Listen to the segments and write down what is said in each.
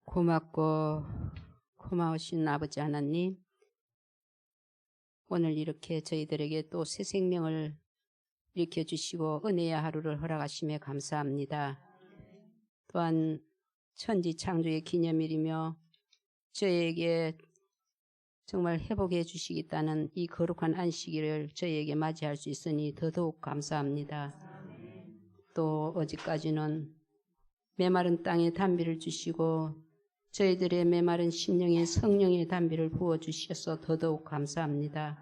고맙고 고마우신 아버지 하나님, 오늘 이렇게 저희들에게 또 새 생명을 일으켜주시고 은혜의 하루를 허락하심에 감사합니다. 또한 천지 창조의 기념일이며 저희에게 정말 회복해 주시겠다는 이 거룩한 안식일을 저희에게 맞이할 수 있으니 더더욱 감사합니다. 또 어제까지는 메마른 땅에 단비를 주시고 저희들의 메마른 심령에 성령의 단비를 부어주셔서 더더욱 감사합니다.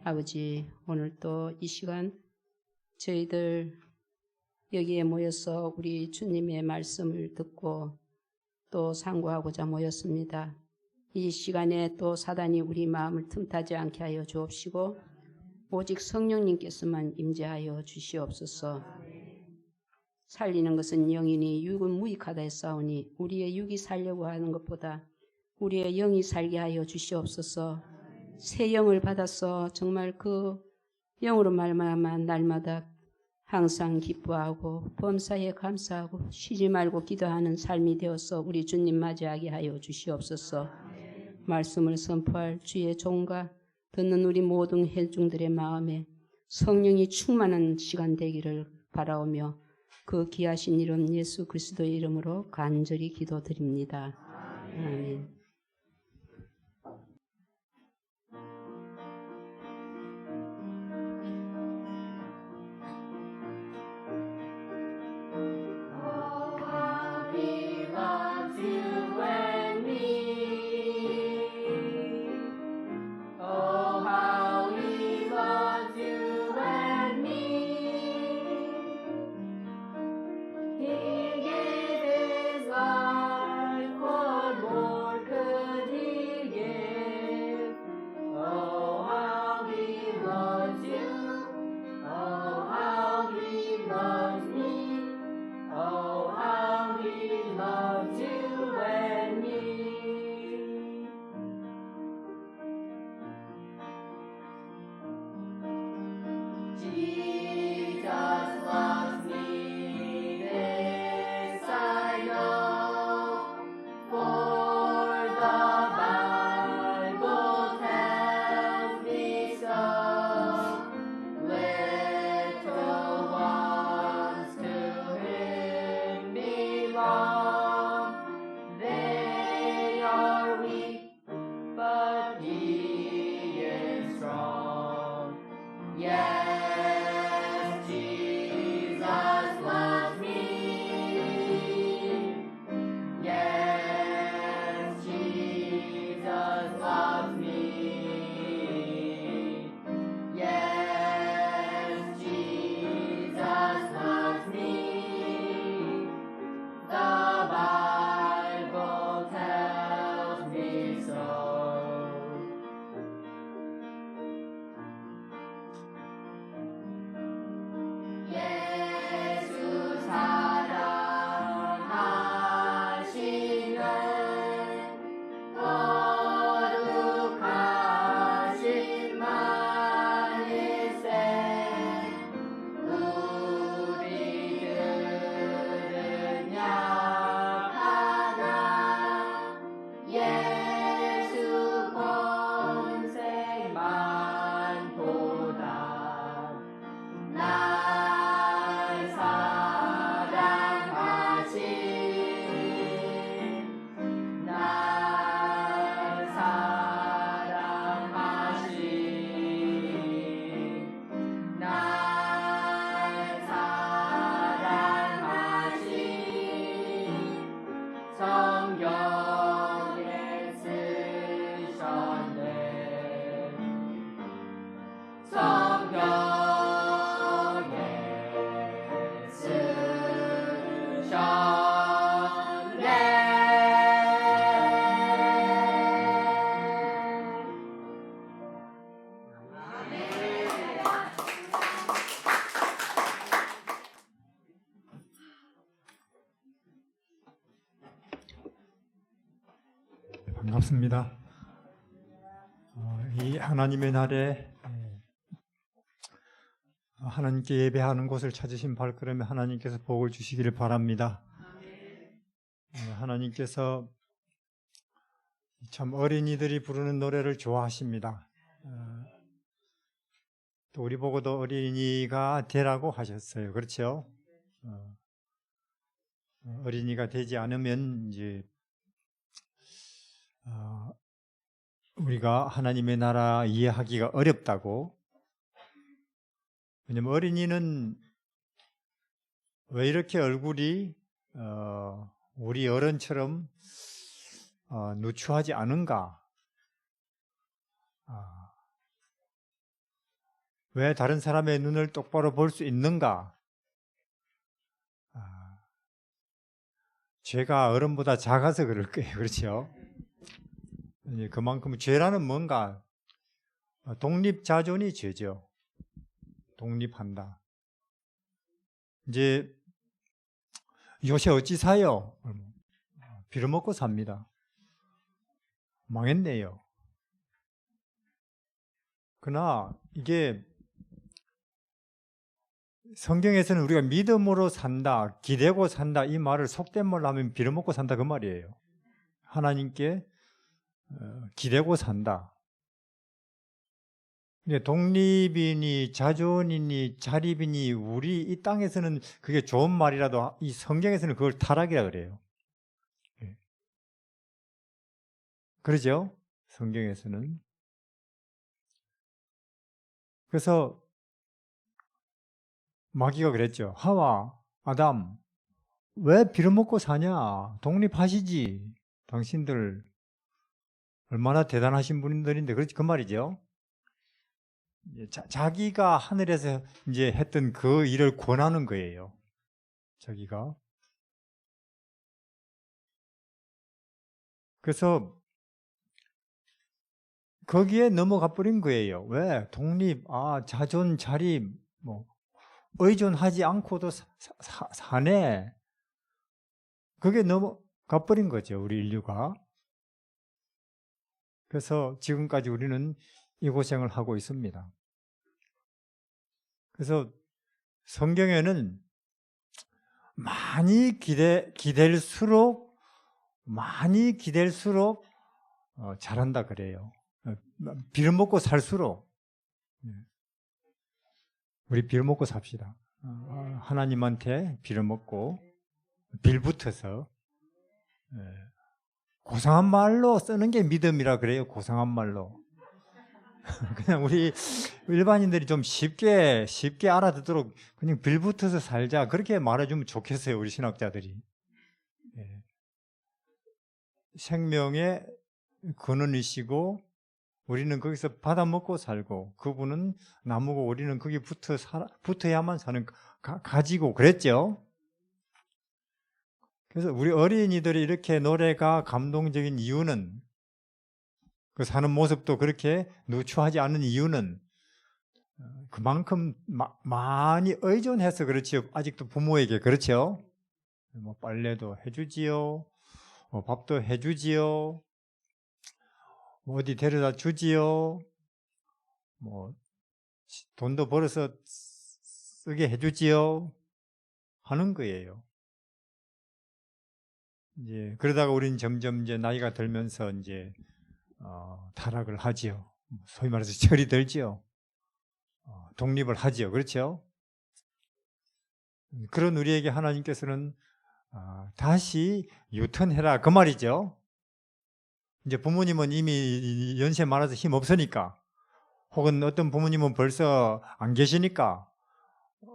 아버지, 오늘 또 이 시간 저희들 여기에 모여서 우리 주님의 말씀을 듣고 또 상고하고자 모였습니다. 이 시간에 또 사단이 우리 마음을 틈타지 않게 하여 주옵시고 오직 성령님께서만 임재하여 주시옵소서. 살리는 것은 영이니 육은 무익하다 했사오니 우리의 육이 살려고 하는 것보다 우리의 영이 살게 하여 주시옵소서. 새 영을 받아서 정말 그 영으로 말미암아 날마다 항상 기뻐하고 범사에 감사하고 쉬지 말고 기도하는 삶이 되어서 우리 주님 맞이하게 하여 주시옵소서. 말씀을 선포할 주의 종과 듣는 우리 모든 회중들의 마음에 성령이 충만한 시간 되기를 바라오며 그 귀하신 이름 예수 그리스도의 이름으로 간절히 기도드립니다. 아멘. 반갑습니다. 이 하나님의 날에 하나님께 예배하는 곳을 찾으신 발걸음에 하나님께서 복을 주시기를 바랍니다. 하나님께서 참 어린이들이 부르는 노래를 좋아하십니다. 또 우리 보고도 어린이가 되라고 하셨어요. 그렇죠? 어린이가 되지 않으면 이제 우리가 하나님의 나라 이해하기가 어렵다고. 왜냐면 어린이는 왜 이렇게 얼굴이 우리 어른처럼 누추하지 않은가? 왜 다른 사람의 눈을 똑바로 볼 수 있는가? 죄가 어른보다 작아서 그럴 거예요. 그렇죠? 그만큼 죄라는 뭔가 독립자존이 죄죠. 독립한다. 이제 요새 어찌 사요? 빌어먹고 삽니다. 망했네요. 그러나 이게 성경에서는 우리가 믿음으로 산다, 기대고 산다 이 말을 속된 말로 하면 빌어먹고 산다 그 말이에요. 하나님께 기대고 산다. 독립이니 자존이니 자립이니 우리 이 땅에서는 그게 좋은 말이라도 이 성경에서는 그걸 타락이라 그래요. 그러죠? 성경에서는. 그래서 마귀가 그랬죠. 하와, 아담, 왜 빌어먹고 사냐? 독립하시지. 당신들 얼마나 대단하신 분들인데, 그렇지, 그 말이죠. 자기가 하늘에서 이제 했던 그 일을 권하는 거예요. 자기가. 그래서 거기에 넘어가 버린 거예요. 왜? 독립, 자존, 자립, 의존하지 않고도 사네. 그게 넘어가 버린 거죠, 우리 인류가. 그래서 지금까지 우리는 이 고생을 하고 있습니다. 그래서 성경에는 많이 기댈수록 잘한다 그래요. 빌어먹고 살수록 우리 빌어먹고 삽시다. 하나님한테 빌어먹고 빌붙어서 고상한 말로 쓰는 게 믿음이라 그래요. 고상한 말로. 그냥 우리 일반인들이 좀 쉽게 알아듣도록 그냥 빌붙어서 살자 그렇게 말해주면 좋겠어요. 우리 신학자들이. 생명의 근원이시고 우리는 거기서 받아먹고 살고 그분은 나무고 우리는 거기 붙어야만 사는 가지고 그랬죠. 그래서 우리 어린이들이 이렇게 노래가 감동적인 이유는 그 사는 모습도 그렇게 누추하지 않은 이유는 그만큼 많이 의존해서 그렇지요. 아직도 부모에게 그렇죠. 빨래도 해주지요. 밥도 해주지요. 어디 데려다 주지요. 돈도 벌어서 쓰게 해주지요. 하는 거예요. 이제 그러다가 우리는 점점 이제 나이가 들면서 이제 타락을 하지요. 소위 말해서 철이 들지요. 독립을 하지요. 그렇죠? 그런 우리에게 하나님께서는 다시 유턴해라 그 말이죠. 이제 부모님은 이미 연세 많아서 힘 없으니까 혹은 어떤 부모님은 벌써 안 계시니까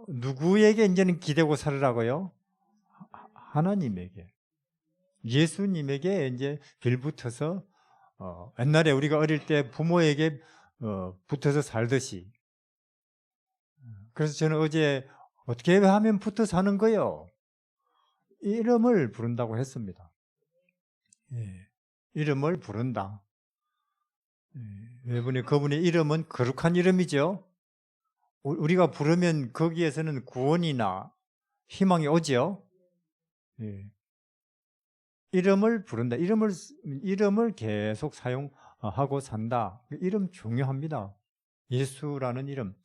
누구에게 이제는 기대고 살으라고요? 하나님에게. 예수님에게 이제 빌붙어서 옛날에 우리가 어릴 때 부모에게 붙어서 살듯이. 그래서 저는 어제 어떻게 하면 붙어 사는 거요? 이름을 부른다고 했습니다. 이름을 부른다. 그분의 이름은 거룩한 이름이죠. 우리가 부르면 거기에서는 구원이나 희망이 오죠. 이름을 부른다. 이름을 계속 사용하고 산다. 이름 중요합니다. 예수라는 이름.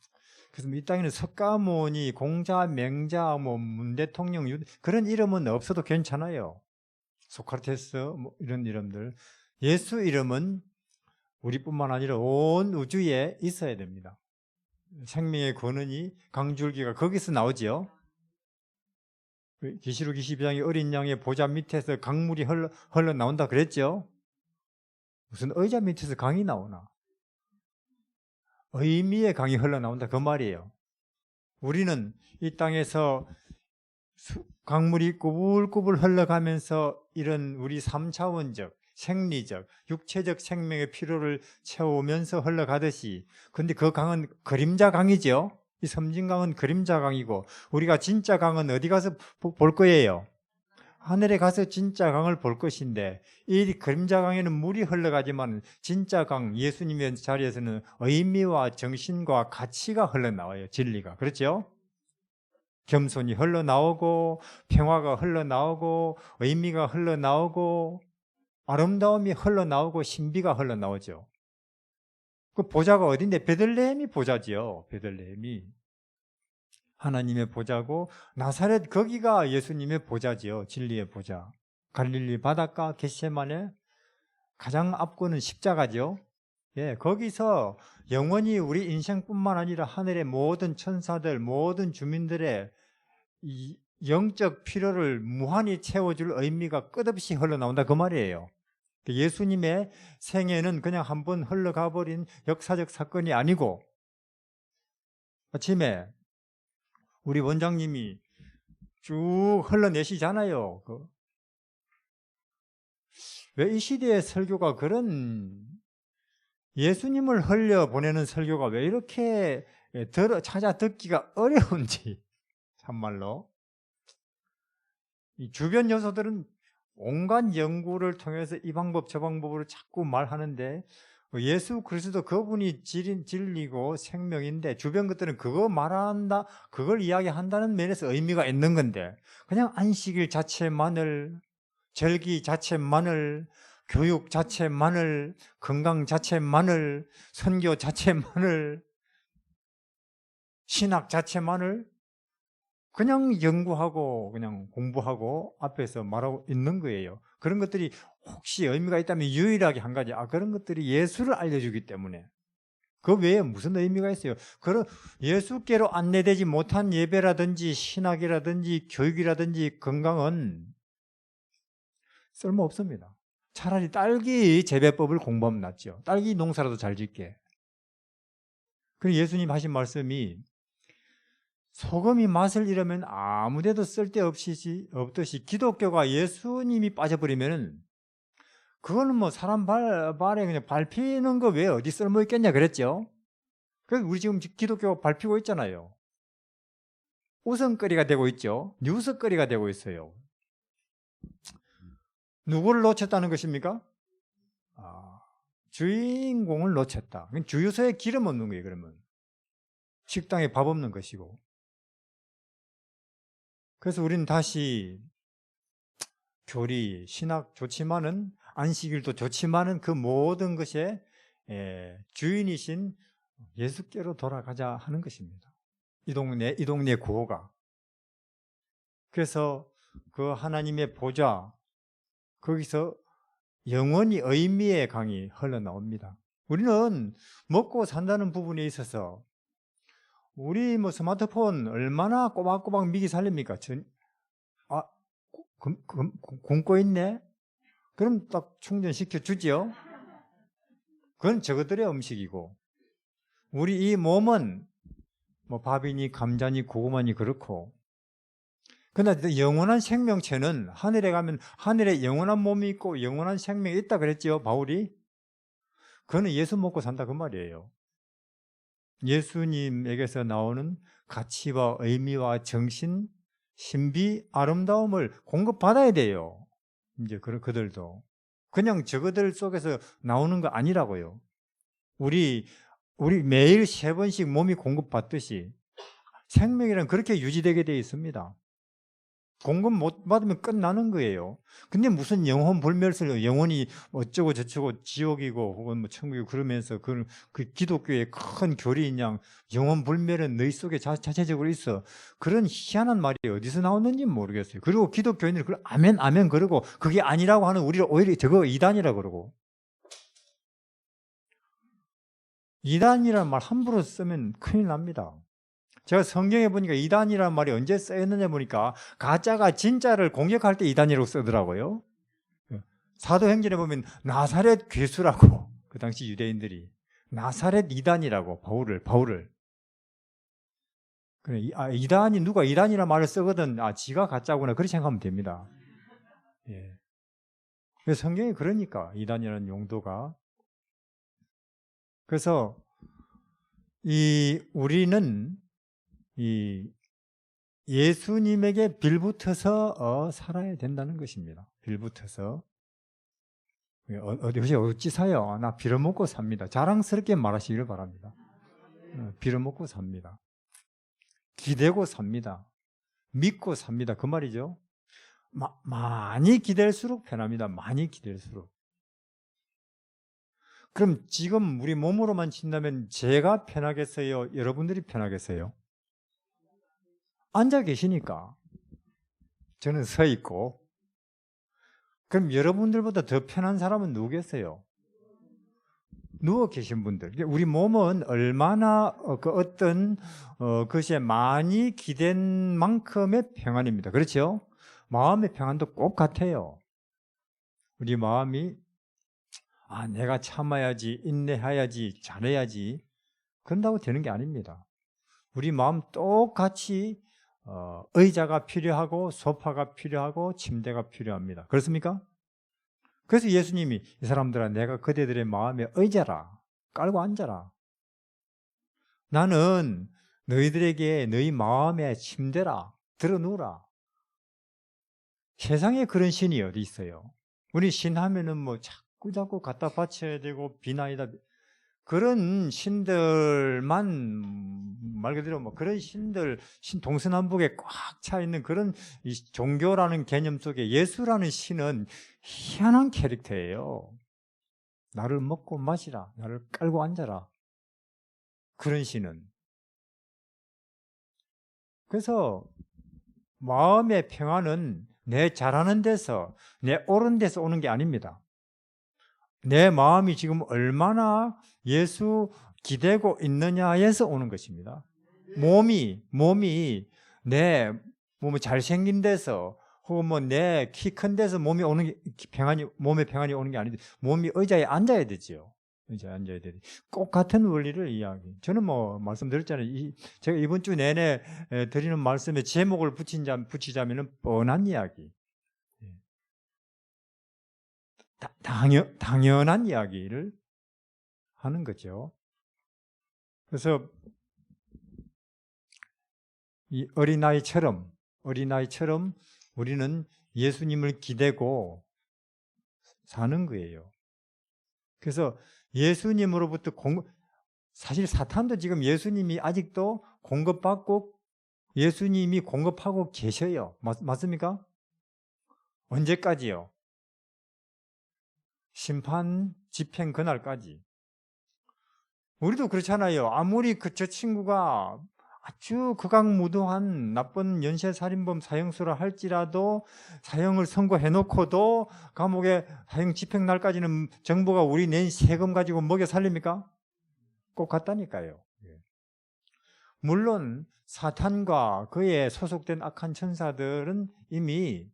그래서 이 땅에는 석가모니, 공자, 맹자, 문대통령 그런 이름은 없어도 괜찮아요. 소크라테스 이런 이름들. 예수 이름은 우리뿐만 아니라 온 우주에 있어야 됩니다. 생명의 권능이 강줄기가 거기서 나오지요. 계시록 22장의 어린 양의 보좌 밑에서 강물이 흘러나온다 그랬죠. 무슨 의자 밑에서 강이 나오나? 의미의 강이 흘러나온다 그 말이에요. 우리는 이 땅에서 강물이 꾸불꾸불 흘러가면서 이런 우리 3차원적 생리적, 육체적 생명의 필요를 채우면서 흘러가듯이, 근데 그 강은 그림자 강이죠. 이 섬진강은 그림자 강이고, 우리가 진짜 강은 어디 가서 볼 거예요? 하늘에 가서 진짜 강을 볼 것인데, 이 그림자 강에는 물이 흘러가지만 진짜 강, 예수님의 자리에서는 의미와 정신과 가치가 흘러나와요. 진리가. 그렇죠? 겸손이 흘러나오고, 평화가 흘러나오고, 의미가 흘러나오고, 아름다움이 흘러나오고 신비가 흘러나오죠. 그 보좌가 어딘데? 베들레헴이 보좌지요. 베들레헴이 하나님의 보좌고, 나사렛 거기가 예수님의 보좌지요. 진리의 보좌. 갈릴리 바닷가 겟세마네 가장 앞권은 십자가죠. 예, 거기서 영원히 우리 인생뿐만 아니라 하늘의 모든 천사들, 모든 주민들의 이 영적 필요를 무한히 채워줄 의미가 끝없이 흘러나온다 그 말이에요. 예수님의 생애는 그냥 한번 흘러가 버린 역사적 사건이 아니고, 아침에 우리 원장님이 쭉 흘러내시잖아요. 왜 이 시대의 설교가 그런 예수님을 흘려보내는 설교가 왜 이렇게 찾아 듣기가 어려운지 참말로. 이 주변 요소들은 온갖 연구를 통해서 이 방법 저 방법으로 자꾸 말하는데, 예수 그리스도 그분이 진리고 생명인데 주변 것들은 그거 말한다, 그걸 이야기한다는 면에서 의미가 있는 건데, 그냥 안식일 자체만을, 절기 자체만을, 교육 자체만을, 건강 자체만을, 선교 자체만을, 신학 자체만을 그냥 연구하고 그냥 공부하고 앞에서 말하고 있는 거예요. 그런 것들이 혹시 의미가 있다면 유일하게 한 가지, 그런 것들이 예수를 알려주기 때문에. 그 외에 무슨 의미가 있어요? 그런 예수께로 안내되지 못한 예배라든지 신학이라든지 교육이라든지 건강은 쓸모없습니다. 차라리 딸기 재배법을 공부하면 낫죠. 딸기 농사라도 잘 짓게. 그리고 예수님 하신 말씀이, 소금이 맛을 잃으면 아무데도 쓸데없듯이 기독교가 예수님이 빠져버리면 그거는 뭐 사람 발에 그냥 밟히는 거 외에 어디 쓸모 있겠냐 그랬죠. 그래서 우리 지금 기독교가 밟히고 있잖아요. 우선거리가 되고 있죠. 뉴스거리가 되고 있어요. 누구를 놓쳤다는 것입니까? 주인공을 놓쳤다. 주유소에 기름 없는 거예요. 그러면 식당에 밥 없는 것이고. 그래서 우리는 다시 교리, 신학 좋지만은, 안식일도 좋지만은 그 모든 것의 주인이신 예수께로 돌아가자 하는 것입니다. 이 동네 구호가. 그래서 그 하나님의 보좌, 거기서 영원히 의미의 강이 흘러나옵니다. 우리는 먹고 산다는 부분에 있어서 우리 뭐 스마트폰 얼마나 꼬박꼬박 미기 살립니까? 굶고 있네? 그럼 딱 충전시켜 주지요? 그건 저것들의 음식이고, 우리 이 몸은 뭐 밥이니 감자니 고구마니 그렇고, 그러나 영원한 생명체는 하늘에 가면 하늘에 영원한 몸이 있고 영원한 생명이 있다 그랬지요, 바울이? 그거는 예수 먹고 산다 그 말이에요. 예수님에게서 나오는 가치와 의미와 정신, 신비, 아름다움을 공급받아야 돼요. 이제 그들도 그냥 저거들 속에서 나오는 거 아니라고요. 우리 매일 3번씩 몸이 공급받듯이 생명이란 그렇게 유지되게 되어 있습니다. 공급 못 받으면 끝나는 거예요. 근데 무슨 영혼 불멸설, 영혼이 어쩌고 저쩌고 지옥이고 혹은 뭐 천국이고 그러면서 그 기독교의 큰 교리인 양 영혼 불멸은 너희 속에 자체적으로 있어. 그런 희한한 말이 어디서 나오는지 모르겠어요. 그리고 기독교인들이 아멘 아멘 그러고 그게 아니라고 하는 우리를 오히려 저거 이단이라 그러고. 이단이라는 말 함부로 쓰면 큰일 납니다. 제가 성경에 보니까 이단이라는 말이 언제 쓰였느냐 보니까 가짜가 진짜를 공격할 때 이단이라고 쓰더라고요. 사도행전에 보면 나사렛 괴수라고 그 당시 유대인들이 나사렛 이단이라고 바울을 그래, 이단이 누가 이단이라는 말을 쓰거든 지가 가짜구나 그렇게 생각하면 됩니다. 예. 그래서 성경에 그러니까 이단이라는 용도가 그래서 우리는 예수님에게 빌붙어서 살아야 된다는 것입니다. 빌붙어서 어찌 사요? 나 빌어먹고 삽니다. 자랑스럽게 말하시기를 바랍니다. 빌어먹고 삽니다. 기대고 삽니다. 믿고 삽니다. 그 말이죠. 많이 기댈수록 편합니다. 많이 기댈수록. 그럼 지금 우리 몸으로만 친다면 제가 편하겠어요? 여러분들이 편하겠어요? 앉아 계시니까 저는 서 있고 그럼 여러분들보다 더 편한 사람은 누구겠어요? 누워 계신 분들. 우리 몸은 얼마나 어떤 것에 많이 기댄 만큼의 평안입니다. 그렇죠? 마음의 평안도 꼭 같아요. 우리 마음이 내가 참아야지, 인내해야지, 잘해야지 그런다고 되는 게 아닙니다. 우리 마음 똑같이 의자가 필요하고 소파가 필요하고 침대가 필요합니다. 그렇습니까? 그래서 예수님이 이 사람들아 내가 그대들의 마음에 의자라 깔고 앉아라. 나는 너희들에게 너희 마음에 침대라 들어 누우라. 세상에 그런 신이 어디 있어요? 우리 신하면은 뭐 자꾸 갖다 바쳐야 되고 비나이다 그런 신들만 말 그대로 뭐 그런 신들 동서남북에 꽉 차 있는 그런 종교라는 개념 속에 예수라는 신은 희한한 캐릭터예요. 나를 먹고 마시라, 나를 깔고 앉아라. 그런 신은. 그래서 마음의 평안은 내 잘하는 데서, 내 옳은 데서 오는 게 아닙니다. 내 마음이 지금 얼마나 예수 기대고 있느냐에서 오는 것입니다. 몸이 내 몸이 잘생긴 데서 혹은 뭐 내 키 큰 데서 몸이 오는 게 몸의 평안이 오는 게 아닌데 몸이 의자에 앉아야 되죠. 의자에 앉아야 되지. 꼭 같은 원리를 이야기. 저는 뭐 말씀드렸잖아요. 제가 이번 주 내내 드리는 말씀에 제목을 붙이자면은 뻔한 이야기. 당연한 이야기를 하는 거죠. 그래서 이 어린아이처럼 우리는 예수님을 기대고 사는 거예요. 그래서 예수님으로부터 사실 사탄도 지금 예수님이 아직도 공급받고 예수님이 공급하고 계셔요. 맞습니까? 언제까지요? 심판 집행 그날까지. 우리도 그렇잖아요. 아무리 저 친구가 아주 극악무도한 나쁜 연쇄살인범 사형수라 할지라도 사형을 선고해놓고도 감옥에 사형 집행 날까지는 정부가 우리 낸 세금 가지고 먹여 살립니까? 꼭 같다니까요. 물론 사탄과 그에 소속된 악한 천사들은 이미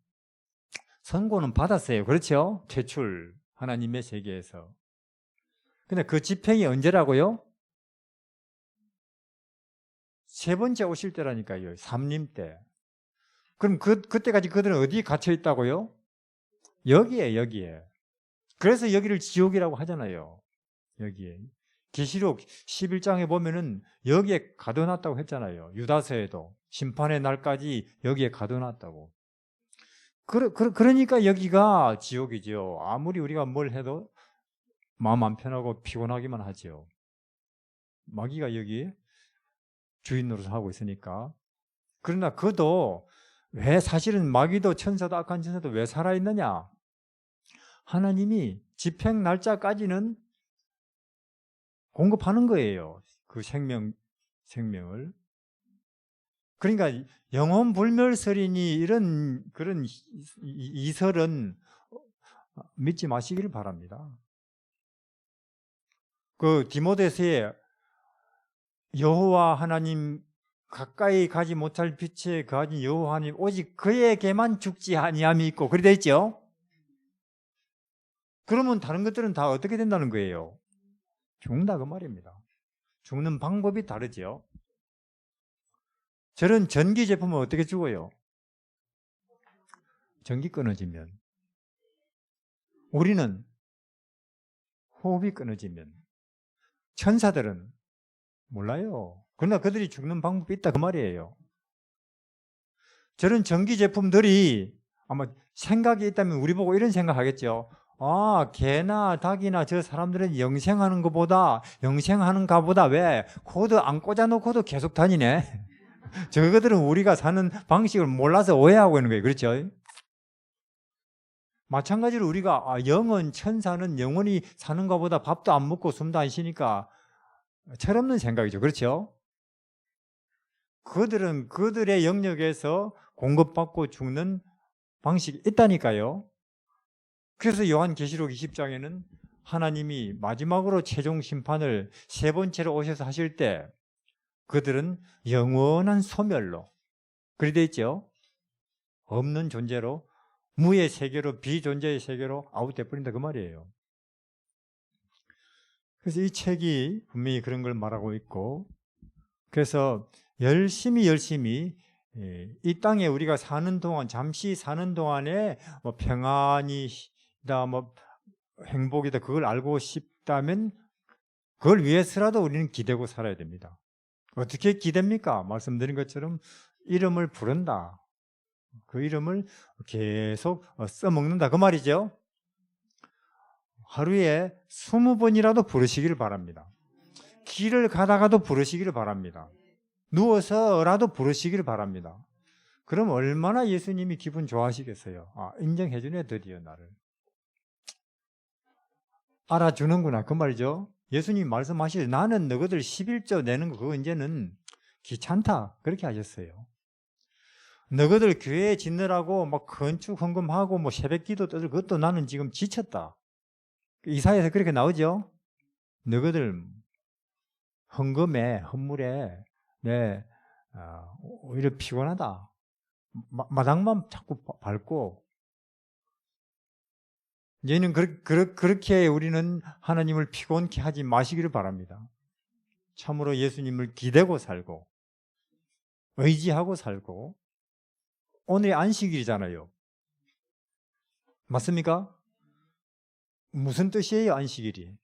선고는 받았어요. 그렇죠? 퇴출 하나님의 세계에서. 근데 그 집행이 언제라고요? 세 번째 오실 때라니까요. 삼림 때. 그럼 그때까지 그들은 어디에 갇혀 있다고요? 여기에. 그래서 여기를 지옥이라고 하잖아요. 여기에. 계시록 11장에 보면은 여기에 가둬놨다고 했잖아요. 유다서에도 심판의 날까지 여기에 가둬놨다고. 그러니까 여기가 지옥이죠. 아무리 우리가 뭘 해도 마음 안 편하고 피곤하기만 하죠. 마귀가 여기 주인 노릇을 하고 있으니까. 그러나 그도 왜 사실은 마귀도 천사도 악한 천사도 왜 살아있느냐? 하나님이 집행 날짜까지는 공급하는 거예요. 그 생명을. 그러니까 영혼 불멸설이니 이런 그런 이설은 믿지 마시기를 바랍니다. 그 디모데서에 여호와 하나님 가까이 가지 못할 빛에 거하신 여호와 하나님 오직 그에게만 죽지 아니함이 있고 그리 돼 있죠. 그러면 다른 것들은 다 어떻게 된다는 거예요? 죽는다 그 말입니다. 죽는 방법이 다르죠. 저런 전기 제품은 어떻게 죽어요? 전기 끊어지면. 우리는 호흡이 끊어지면. 천사들은 몰라요. 그러나 그들이 죽는 방법이 있다 그 말이에요. 저런 전기 제품들이 아마 생각이 있다면 우리 보고 이런 생각하겠죠. 아, 개나 닭이나 저 사람들은 영생하는가 보다 왜 코드 안 꽂아놓고도 계속 다니네. 저거들은 우리가 사는 방식을 몰라서 오해하고 있는 거예요. 그렇죠? 마찬가지로 우리가 천사는 영원히 사는가 보다 밥도 안 먹고 숨도 안 쉬니까 철없는 생각이죠. 그렇죠? 그들은 그들의 영역에서 공급받고 죽는 방식이 있다니까요. 그래서 요한계시록 20장에는 하나님이 마지막으로 최종 심판을 세 번째로 오셔서 하실 때 그들은 영원한 소멸로 그리 돼 있죠. 없는 존재로 무의 세계로 비존재의 세계로 아웃돼 버린다 그 말이에요. 그래서 이 책이 분명히 그런 걸 말하고 있고 그래서 열심히 이 땅에 우리가 사는 동안 잠시 사는 동안에 뭐 평안이다 뭐 행복이다 그걸 알고 싶다면 그걸 위해서라도 우리는 기대고 살아야 됩니다. 어떻게 기댑니까? 말씀드린 것처럼 이름을 부른다. 그 이름을 계속 써먹는다 그 말이죠. 하루에 20번이라도 부르시기를 바랍니다. 길을 가다가도 부르시기를 바랍니다. 누워서라도 부르시기를 바랍니다. 그럼 얼마나 예수님이 기분 좋아하시겠어요. 인정해주네 드디어 나를. 알아주는구나 그 말이죠. 예수님이 말씀하시죠. 나는 너희들 11조 내는 거 그거 이제는 귀찮다 그렇게 하셨어요. 너희들 교회 짓느라고 막 건축 헌금하고 뭐 새벽기도 떠들 그것도 나는 지금 지쳤다. 이사야에서 그렇게 나오죠. 너희들 헌금에 헌물에 오히려 피곤하다. 마당만 자꾸 밟고 이제는 그렇게 우리는 하나님을 피곤케 하지 마시기를 바랍니다. 참으로 예수님을 기대고 살고 의지하고 살고 오늘이 안식일이잖아요. 맞습니까? 무슨 뜻이에요 안식일이?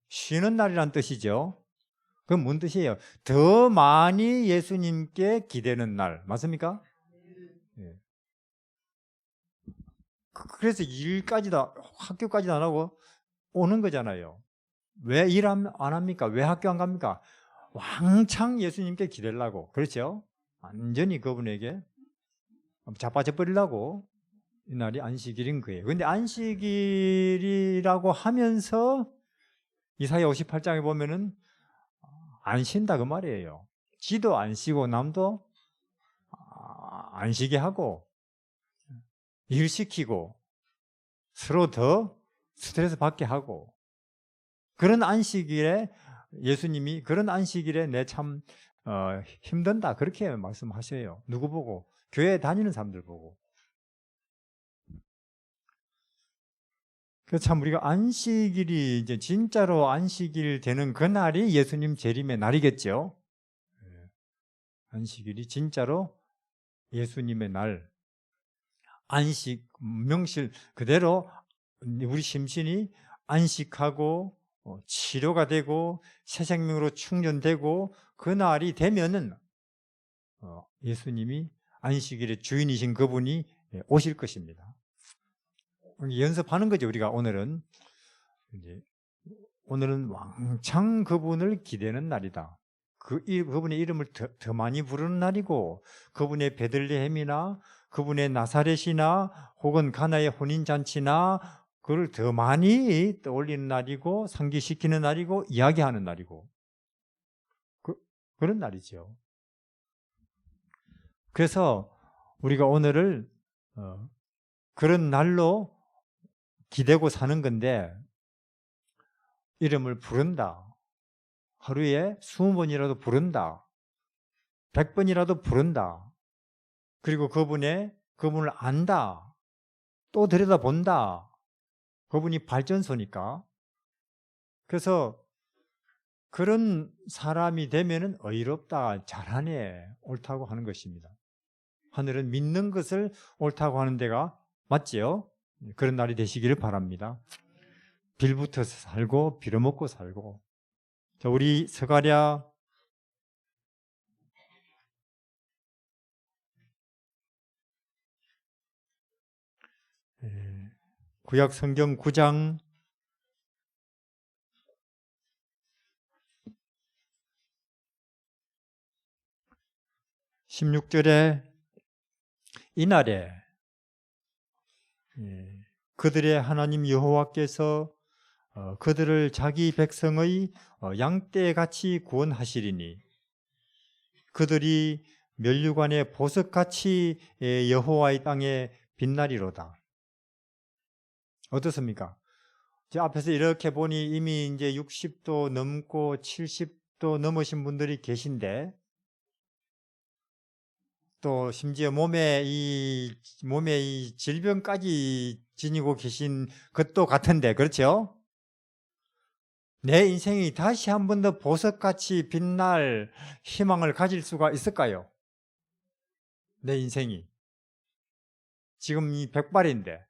쉬는 날이란 뜻이죠. 그건 뭔 뜻이에요? 더 많이 예수님께 기대는 날 맞습니까? 예. 그래서 일까지도 학교까지도 안 하고 오는 거잖아요. 왜 일 안 합니까? 왜 학교 안 갑니까? 왕창 예수님께 기대려고. 그렇죠? 완전히 그분에게 자빠져 버리려고 이 날이 안식일인 거예요. 그런데 안식일이라고 하면서 이사야 58장에 보면은 안 쉰다 그 말이에요. 지도 안 쉬고 남도 안 쉬게 하고 일 시키고 서로 더 스트레스 받게 하고 그런 안식일에 예수님이 그런 안식일에 내 참 힘든다 그렇게 말씀하셔요. 누구 보고? 교회 다니는 사람들 보고. 그래서 참 우리가 안식일이 이제 진짜로 안식일 되는 그 날이 예수님 재림의 날이겠죠. 안식일이 진짜로 예수님의 날, 안식 명실 그대로 우리 심신이 안식하고 치료가 되고 새 생명으로 충전되고 그 날이 되면은 예수님이 안식일의 주인이신 그분이 오실 것입니다. 연습하는 거죠. 우리가 오늘은 왕창 그분을 기대는 날이다. 그분의 이름을 더 많이 부르는 날이고 그분의 베들레헴이나 그분의 나사렛이나 혹은 가나의 혼인잔치나 그걸 더 많이 떠올리는 날이고 상기시키는 날이고 이야기하는 날이고 그런 날이죠. 그래서 우리가 오늘을 그런 날로 기대고 사는 건데 이름을 부른다. 하루에 20번이라도 부른다. 100번이라도 부른다. 그리고 그분을 안다. 또 들여다본다. 그분이 발전소니까. 그래서 그런 사람이 되면은 의롭다, 잘하네, 옳다고 하는 것입니다. 하늘은 믿는 것을 옳다고 하는 데가 맞지요? 그런 날이 되시기를 바랍니다. 빌붙어서 살고 빌어먹고 살고. 자, 우리 스가랴 구약 성경 9장 16절에 이날에 그들의 하나님 여호와께서 그들을 자기 백성의 양떼같이 구원하시리니 그들이 면류관의 보석같이 여호와의 땅에 빛나리로다. 어떻습니까? 저 앞에서 이렇게 보니 이미 이제 60도 넘고 70도 넘으신 분들이 계신데 또 심지어 몸에 이 질병까지 지니고 계신 것도 같은데, 그렇죠? 내 인생이 다시 한 번 더 보석같이 빛날 희망을 가질 수가 있을까요? 내 인생이 지금 이 백발인데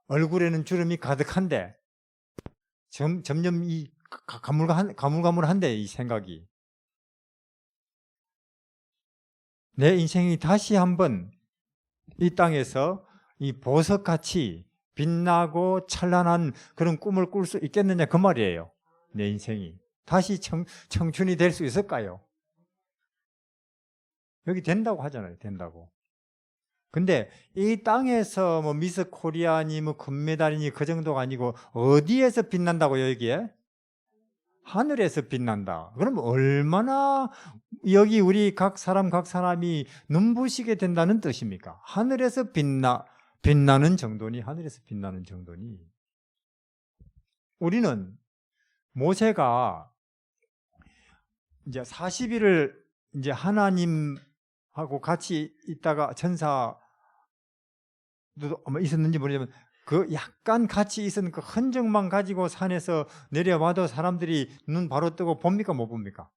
얼굴에는 주름이 가득한데 점점 이 가물가물한데 이 생각이 내 인생이 다시 한번 이 땅에서 이 보석같이 빛나고 찬란한 그런 꿈을 꿀 수 있겠느냐 그 말이에요. 내 인생이 다시 청춘이 될 수 있을까요? 여기 된다고 하잖아요. 된다고. 근데 이 땅에서 뭐 미스 코리아니 뭐 금메달이니 그 정도가 아니고 어디에서 빛난다고요? 여기에? 하늘에서 빛난다. 그럼 얼마나 여기 우리 각 사람이 눈부시게 된다는 뜻입니까? 하늘에서 빛나는 정도니, 하늘에서 빛나는 정도니. 우리는 모세가 이제 40일을 이제 하나님하고 같이 있다가 천사도 아마 있었는지 모르지만 그 약간 같이 있은 그 흔적만 가지고 산에서 내려와도 사람들이 눈 바로 뜨고 봅니까 못 봅니까?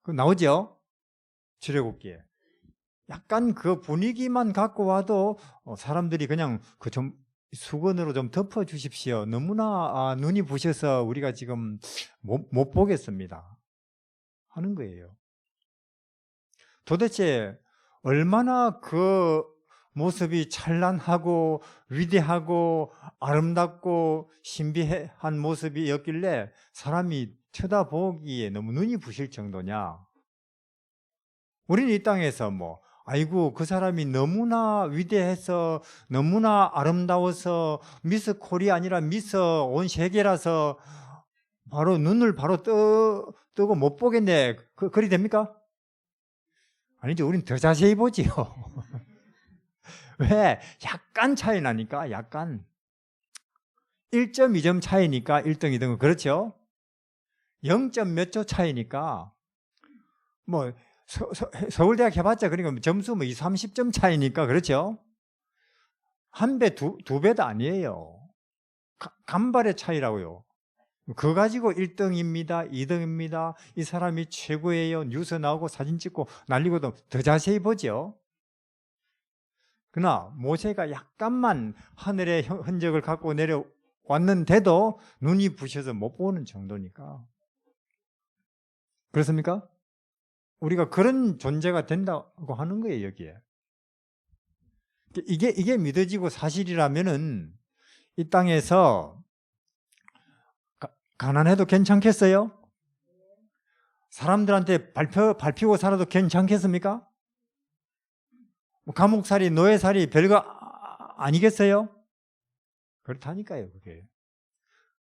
그 나오죠? 출애굽기에. 약간 그 분위기만 갖고 와도 사람들이 그냥 그 좀 수건으로 좀 덮어 주십시오. 너무나 눈이 부셔서 우리가 지금 못 보겠습니다. 하는 거예요. 도대체 얼마나 그 모습이 찬란하고 위대하고 아름답고 신비한 모습이었길래 사람이 쳐다보기에 너무 눈이 부실 정도냐. 우리는 이 땅에서 아이고 그 사람이 너무나 위대해서 너무나 아름다워서 미스 코리아 아니라 미스 온 세계라서 바로 눈을 바로 뜨고 못 보겠네. 그리 됩니까? 아니죠. 우린 더 자세히 보지요. 왜? 약간 차이 나니까, 약간. 1.2점 차이니까 1등, 2등은 그렇죠? 0. 몇 초 차이니까 서울대학 해봤자 그러니까 점수 20, 30점 차이니까 그렇죠? 한 배, 두 배도 아니에요. 간발의 차이라고요. 그거 가지고 1등입니다, 2등입니다, 이 사람이 최고예요, 뉴스 나오고 사진 찍고 난리고도 더 자세히 보죠. 그러나 모세가 약간만 하늘의 흔적을 갖고 내려왔는데도 눈이 부셔서 못 보는 정도니까. 그렇습니까? 우리가 그런 존재가 된다고 하는 거예요, 여기에. 이게 믿어지고 사실이라면은 이 땅에서 가난해도 괜찮겠어요? 사람들한테 밟히고 살아도 괜찮겠습니까? 감옥살이, 노예살이 별거 아니겠어요? 그렇다니까요, 그게.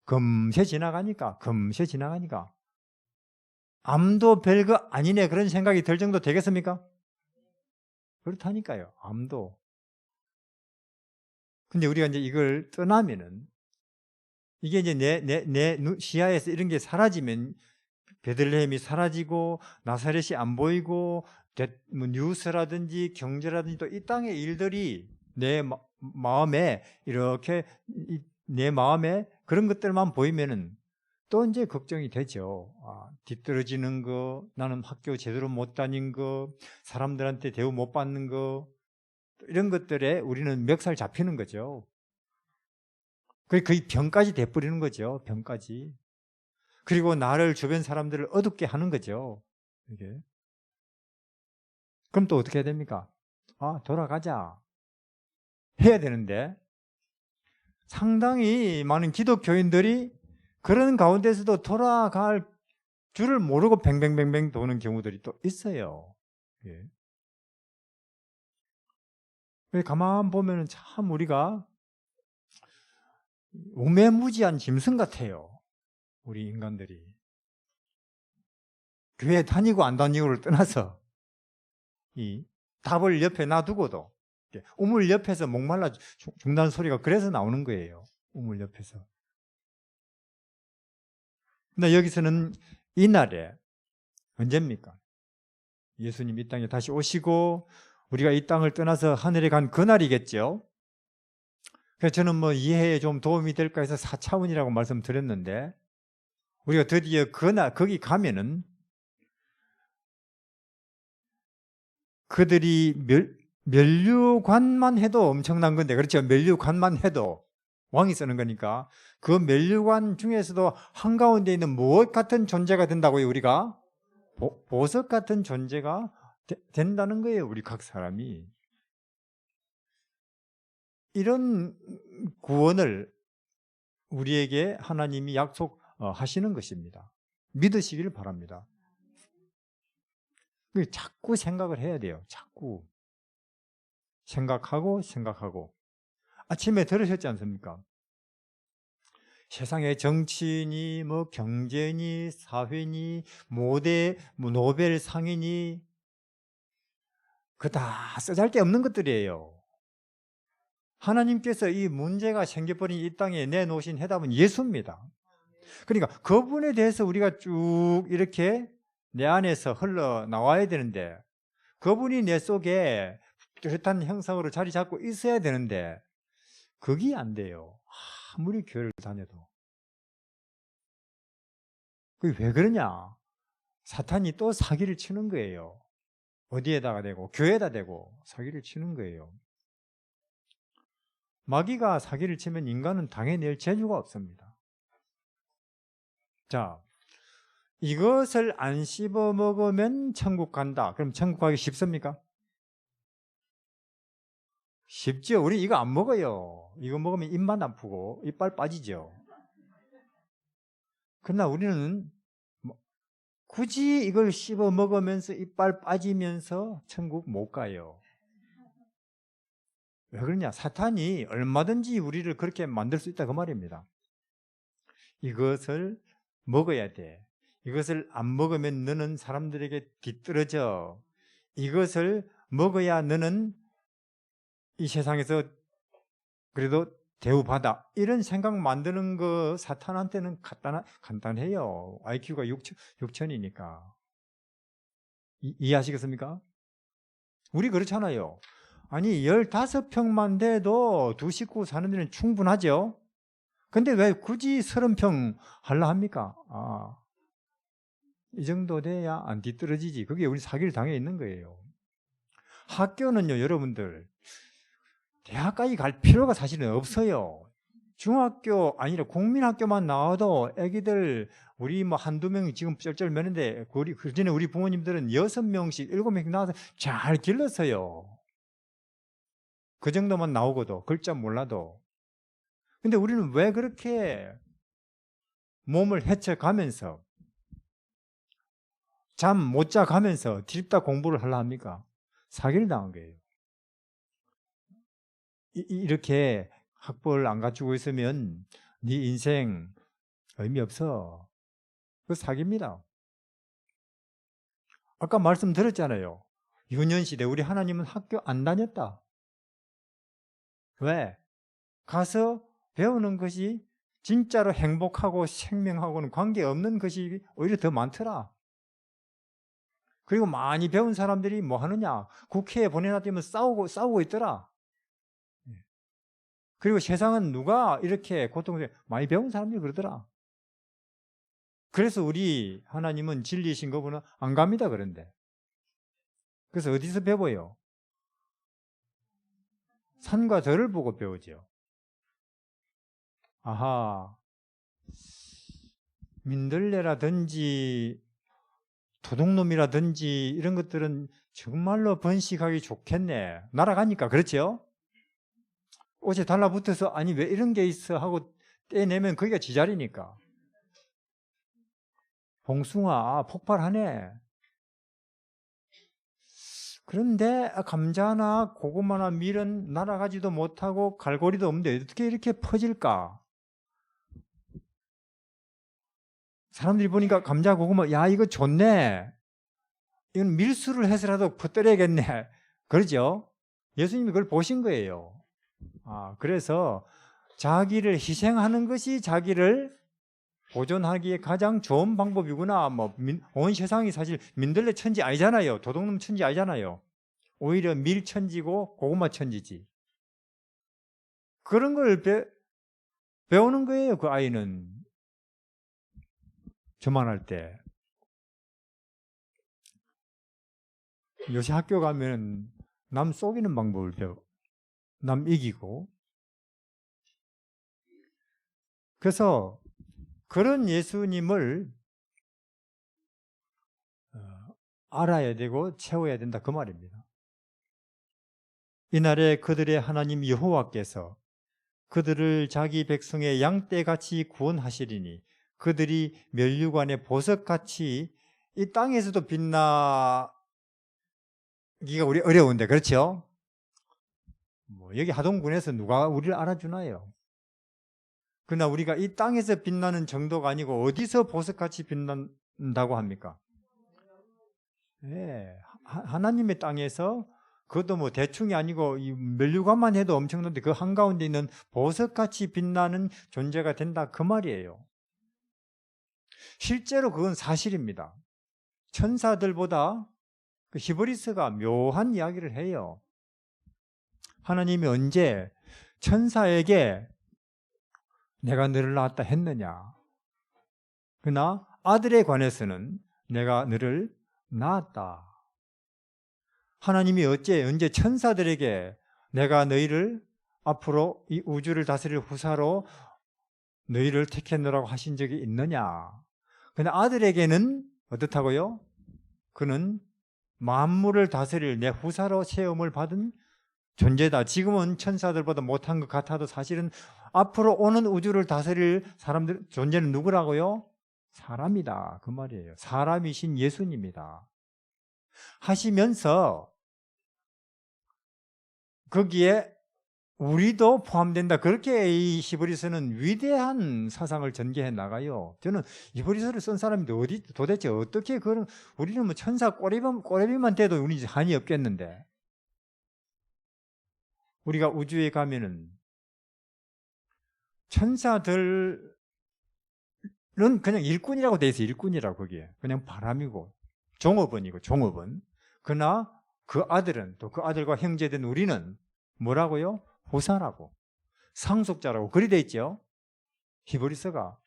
금세 지나가니까. 암도 별거 아니네, 그런 생각이 들 정도 되겠습니까? 그렇다니까요, 암도. 근데 우리가 이제 이걸 떠나면은, 이게 이제 내 시야에서 이런 게 사라지면 베들레헴이 사라지고 나사렛이 안 보이고 뭐 뉴스라든지 경제라든지 또 이 땅의 일들이 내 마음에 이렇게 내 마음에 그런 것들만 보이면은 또 이제 걱정이 되죠. 뒤떨어지는 거, 나는 학교 제대로 못 다닌 거, 사람들한테 대우 못 받는 거, 이런 것들에 우리는 멱살 잡히는 거죠. 거의 병까지 돼버리는 거죠. 병까지. 그리고 나를 주변 사람들을 어둡게 하는 거죠. 이게. 그럼 또 어떻게 해야 됩니까? 돌아가자. 해야 되는데 상당히 많은 기독교인들이 그런 가운데서도 돌아갈 줄을 모르고 뱅뱅뱅뱅 도는 경우들이 또 있어요. 예. 가만 보면 참 우리가 우매무지한 짐승 같아요. 우리 인간들이. 교회 다니고 안 다니고를 떠나서 이 답을 옆에 놔두고도 우물 옆에서 목말라 죽는다는 소리가 그래서 나오는 거예요. 우물 옆에서. 근데 여기서는 이날에 언제입니까? 예수님 이 땅에 다시 오시고 우리가 이 땅을 떠나서 하늘에 간 그날이겠죠. 그래서 저는 뭐 이해에 좀 도움이 될까 해서 4차원이라고 말씀드렸는데 우리가 드디어 그날 거기 가면은 그들이 면류관만 해도 엄청난 건데, 그렇죠? 면류관만 해도 왕이 쓰는 거니까 그 면류관 중에서도 한가운데 있는 무엇 같은 존재가 된다고요? 우리가 보석 같은 존재가 된다는 거예요. 우리 각 사람이. 이런 구원을 우리에게 하나님이 약속하시는 것입니다. 믿으시기를 바랍니다. 자꾸 생각을 해야 돼요. 자꾸 생각하고 아침에 들으셨지 않습니까? 세상의 정치니 뭐 경제니 사회니 모대 노벨 상이니 그 다 쓰잘데없는 것들이에요. 하나님께서 이 문제가 생겨버린 이 땅에 내놓으신 해답은 예수입니다. 그러니까 그분에 대해서 우리가 쭉 이렇게 내 안에서 흘러나와야 되는데 그분이 내 속에 뚜렷한 형상으로 자리 잡고 있어야 되는데 그게 안 돼요. 아무리 교회를 다녀도. 그게 왜 그러냐? 사탄이 또 사기를 치는 거예요. 어디에다가 대고 교회에다 대고 사기를 치는 거예요. 마귀가 사기를 치면 인간은 당해낼 재주가 없습니다. 자, 이것을 안 씹어 먹으면 천국 간다. 그럼 천국 가기 쉽습니까? 쉽죠. 우리 이거 안 먹어요. 이거 먹으면 입만 아프고 이빨 빠지죠. 그러나 우리는 굳이 이걸 씹어 먹으면서 이빨 빠지면서 천국 못 가요. 왜 그러냐? 사탄이 얼마든지 우리를 그렇게 만들 수 있다 그 말입니다. 이것을 먹어야 돼. 이것을 안 먹으면 너는 사람들에게 뒤떨어져. 이것을 먹어야 너는 이 세상에서 그래도 대우받아. 이런 생각 만드는 거 사탄한테는 간단해요. IQ가 6천이니까. 이해하시겠습니까? 우리 그렇잖아요. 아니 15평만 돼도 두 식구 사는 데는 충분하죠. 근데 왜 굳이 30평 하려 합니까? 이 정도 돼야 안 뒤떨어지지. 그게 우리 사기를 당해 있는 거예요. 학교는요, 여러분들 대학까지 갈 필요가 사실은 없어요. 중학교 아니라 국민학교만 나와도 애기들 우리 뭐 한두 명이 지금 쩔쩔 매는데 그 전에 우리 부모님들은 6명씩 7명씩 나와서 잘 길렀어요. 그 정도만 나오고도 글자 몰라도. 근데 우리는 왜 그렇게 몸을 헤쳐가면서 잠 못 자가면서 뒤집다 공부를 하려 합니까? 사기를 당한 거예요. 이렇게 학벌 안 갖추고 있으면 네 인생 의미 없어. 그 사기입니다. 아까 말씀드렸잖아요. 유년시대 우리 하나님은 학교 안 다녔다. 왜? 가서 배우는 것이 진짜로 행복하고 생명하고는 관계없는 것이 오히려 더 많더라. 그리고 많이 배운 사람들이 뭐 하느냐? 국회에 보내놨다면 싸우고 있더라. 그리고 세상은 누가 이렇게 고통을 많이 배운 사람들이 그러더라. 그래서 우리 하나님은 진리이신 거구나 안 갑니다. 그런데 그래서 어디서 배워요? 산과 들을 보고 배우죠. 아하, 민들레라든지 도둑놈이라든지 이런 것들은 정말로 번식하기 좋겠네. 날아가니까. 그렇죠? 옷에 달라붙어서 아니 왜 이런 게 있어 하고 떼내면 거기가 지자리니까. 봉숭아 폭발하네. 그런데 감자나 고구마나 밀은 날아가지도 못하고 갈고리도 없는데 어떻게 이렇게 퍼질까? 사람들이 보니까 감자, 고구마, 야 이거 좋네. 이건 밀수를 해서라도 퍼뜨려야겠네. 그러죠? 예수님이 그걸 보신 거예요. 그래서 자기를 희생하는 것이 자기를 보존하기에 가장 좋은 방법이구나. 온 세상이 사실 민들레 천지 아니잖아요. 도둑놈 천지 아니잖아요. 오히려 밀 천지고 고구마 천지지. 그런 걸 배우는 거예요. 그 아이는 저만할 때. 요새 학교 가면 남 속이는 방법을 배워. 남 이기고. 그래서 그런 예수님을 알아야 되고 채워야 된다 그 말입니다. 이날에 그들의 하나님 여호와께서 그들을 자기 백성의 양떼같이 구원하시리니 그들이 면류관의 보석같이 이 땅에서도 빛나기가 우리 어려운데 그렇죠? 여기 하동군에서 누가 우리를 알아주나요? 그러나 우리가 이 땅에서 빛나는 정도가 아니고 어디서 보석같이 빛난다고 합니까? 네, 하나님의 땅에서 그것도 대충이 아니고 이 면류관만 해도 엄청난데 그 한가운데 있는 보석같이 빛나는 존재가 된다 그 말이에요. 실제로 그건 사실입니다. 천사들보다 그 히브리서가 묘한 이야기를 해요. 하나님이 언제 천사에게 내가 너를 낳았다 했느냐? 그러나 아들에 관해서는 내가 너를 낳았다. 하나님이 언제 천사들에게 내가 너희를 앞으로 이 우주를 다스릴 후사로 너희를 택했노라고 하신 적이 있느냐? 그러나 아들에게는 어떻다고요? 그는 만물을 다스릴 내 후사로 체험을 받은 존재다. 지금은 천사들보다 못한 것 같아도 사실은 앞으로 오는 우주를 다스릴 존재는 누구라고요? 사람이다. 그 말이에요. 사람이신 예수님이다. 하시면서 거기에 우리도 포함된다. 그렇게 이 히브리서는 위대한 사상을 전개해 나가요. 저는 히브리서를 쓴 사람인데 도대체 어떻게 우리는 천사 꼬레비만 돼도 우리 한이 없겠는데. 우리가 우주에 가면은 천사들은 그냥 일꾼이라고 돼 있어. 일꾼이라고 거기에. 그냥 바람이고 종업원. 그러나 그 아들은 또 그 아들과 형제된 우리는 뭐라고요? 후사라고 상속자라고 그리 돼 있죠. 히브리서가.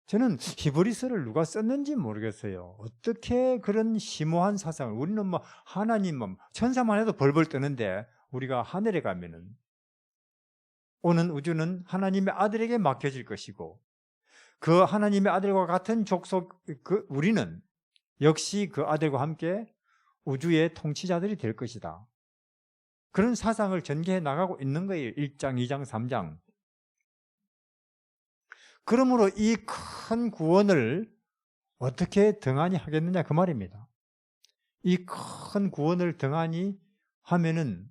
저는 히브리서를 누가 썼는지 모르겠어요. 어떻게 그런 심오한 사상을 우리는 하나님만 천사만 해도 벌벌 떠는데 우리가 하늘에 가면은 오는 우주는 하나님의 아들에게 맡겨질 것이고 그 하나님의 아들과 같은 족속 우리는 역시 그 아들과 함께 우주의 통치자들이 될 것이다. 그런 사상을 전개해 나가고 있는 거예요. 1장, 2장, 3장. 그러므로 이 큰 구원을 어떻게 등한히 하겠느냐 그 말입니다. 이 큰 구원을 등한히 하면은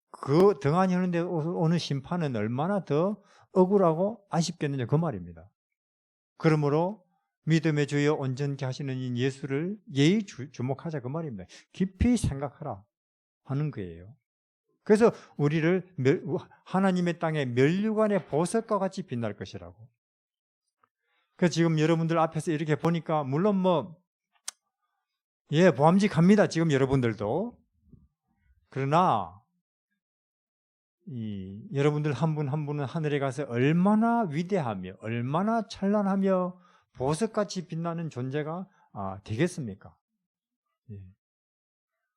그 등한히 하는데 오는 심판은 얼마나 더 억울하고 아쉽겠느냐 그 말입니다. 그러므로 믿음의 주여 온전케 하시는 이 예수를 예의 주목하자 그 말입니다. 깊이 생각하라 하는 거예요. 그래서 우리를 하나님의 땅에 면류관의 보석과 같이 빛날 것이라고. 그래서 지금 여러분들 앞에서 이렇게 보니까 물론 보암직합니다. 지금 여러분들도. 그러나 여러분들 한 분 한 분은 하늘에 가서 얼마나 위대하며 얼마나 찬란하며 보석같이 빛나는 존재가 되겠습니까? 예.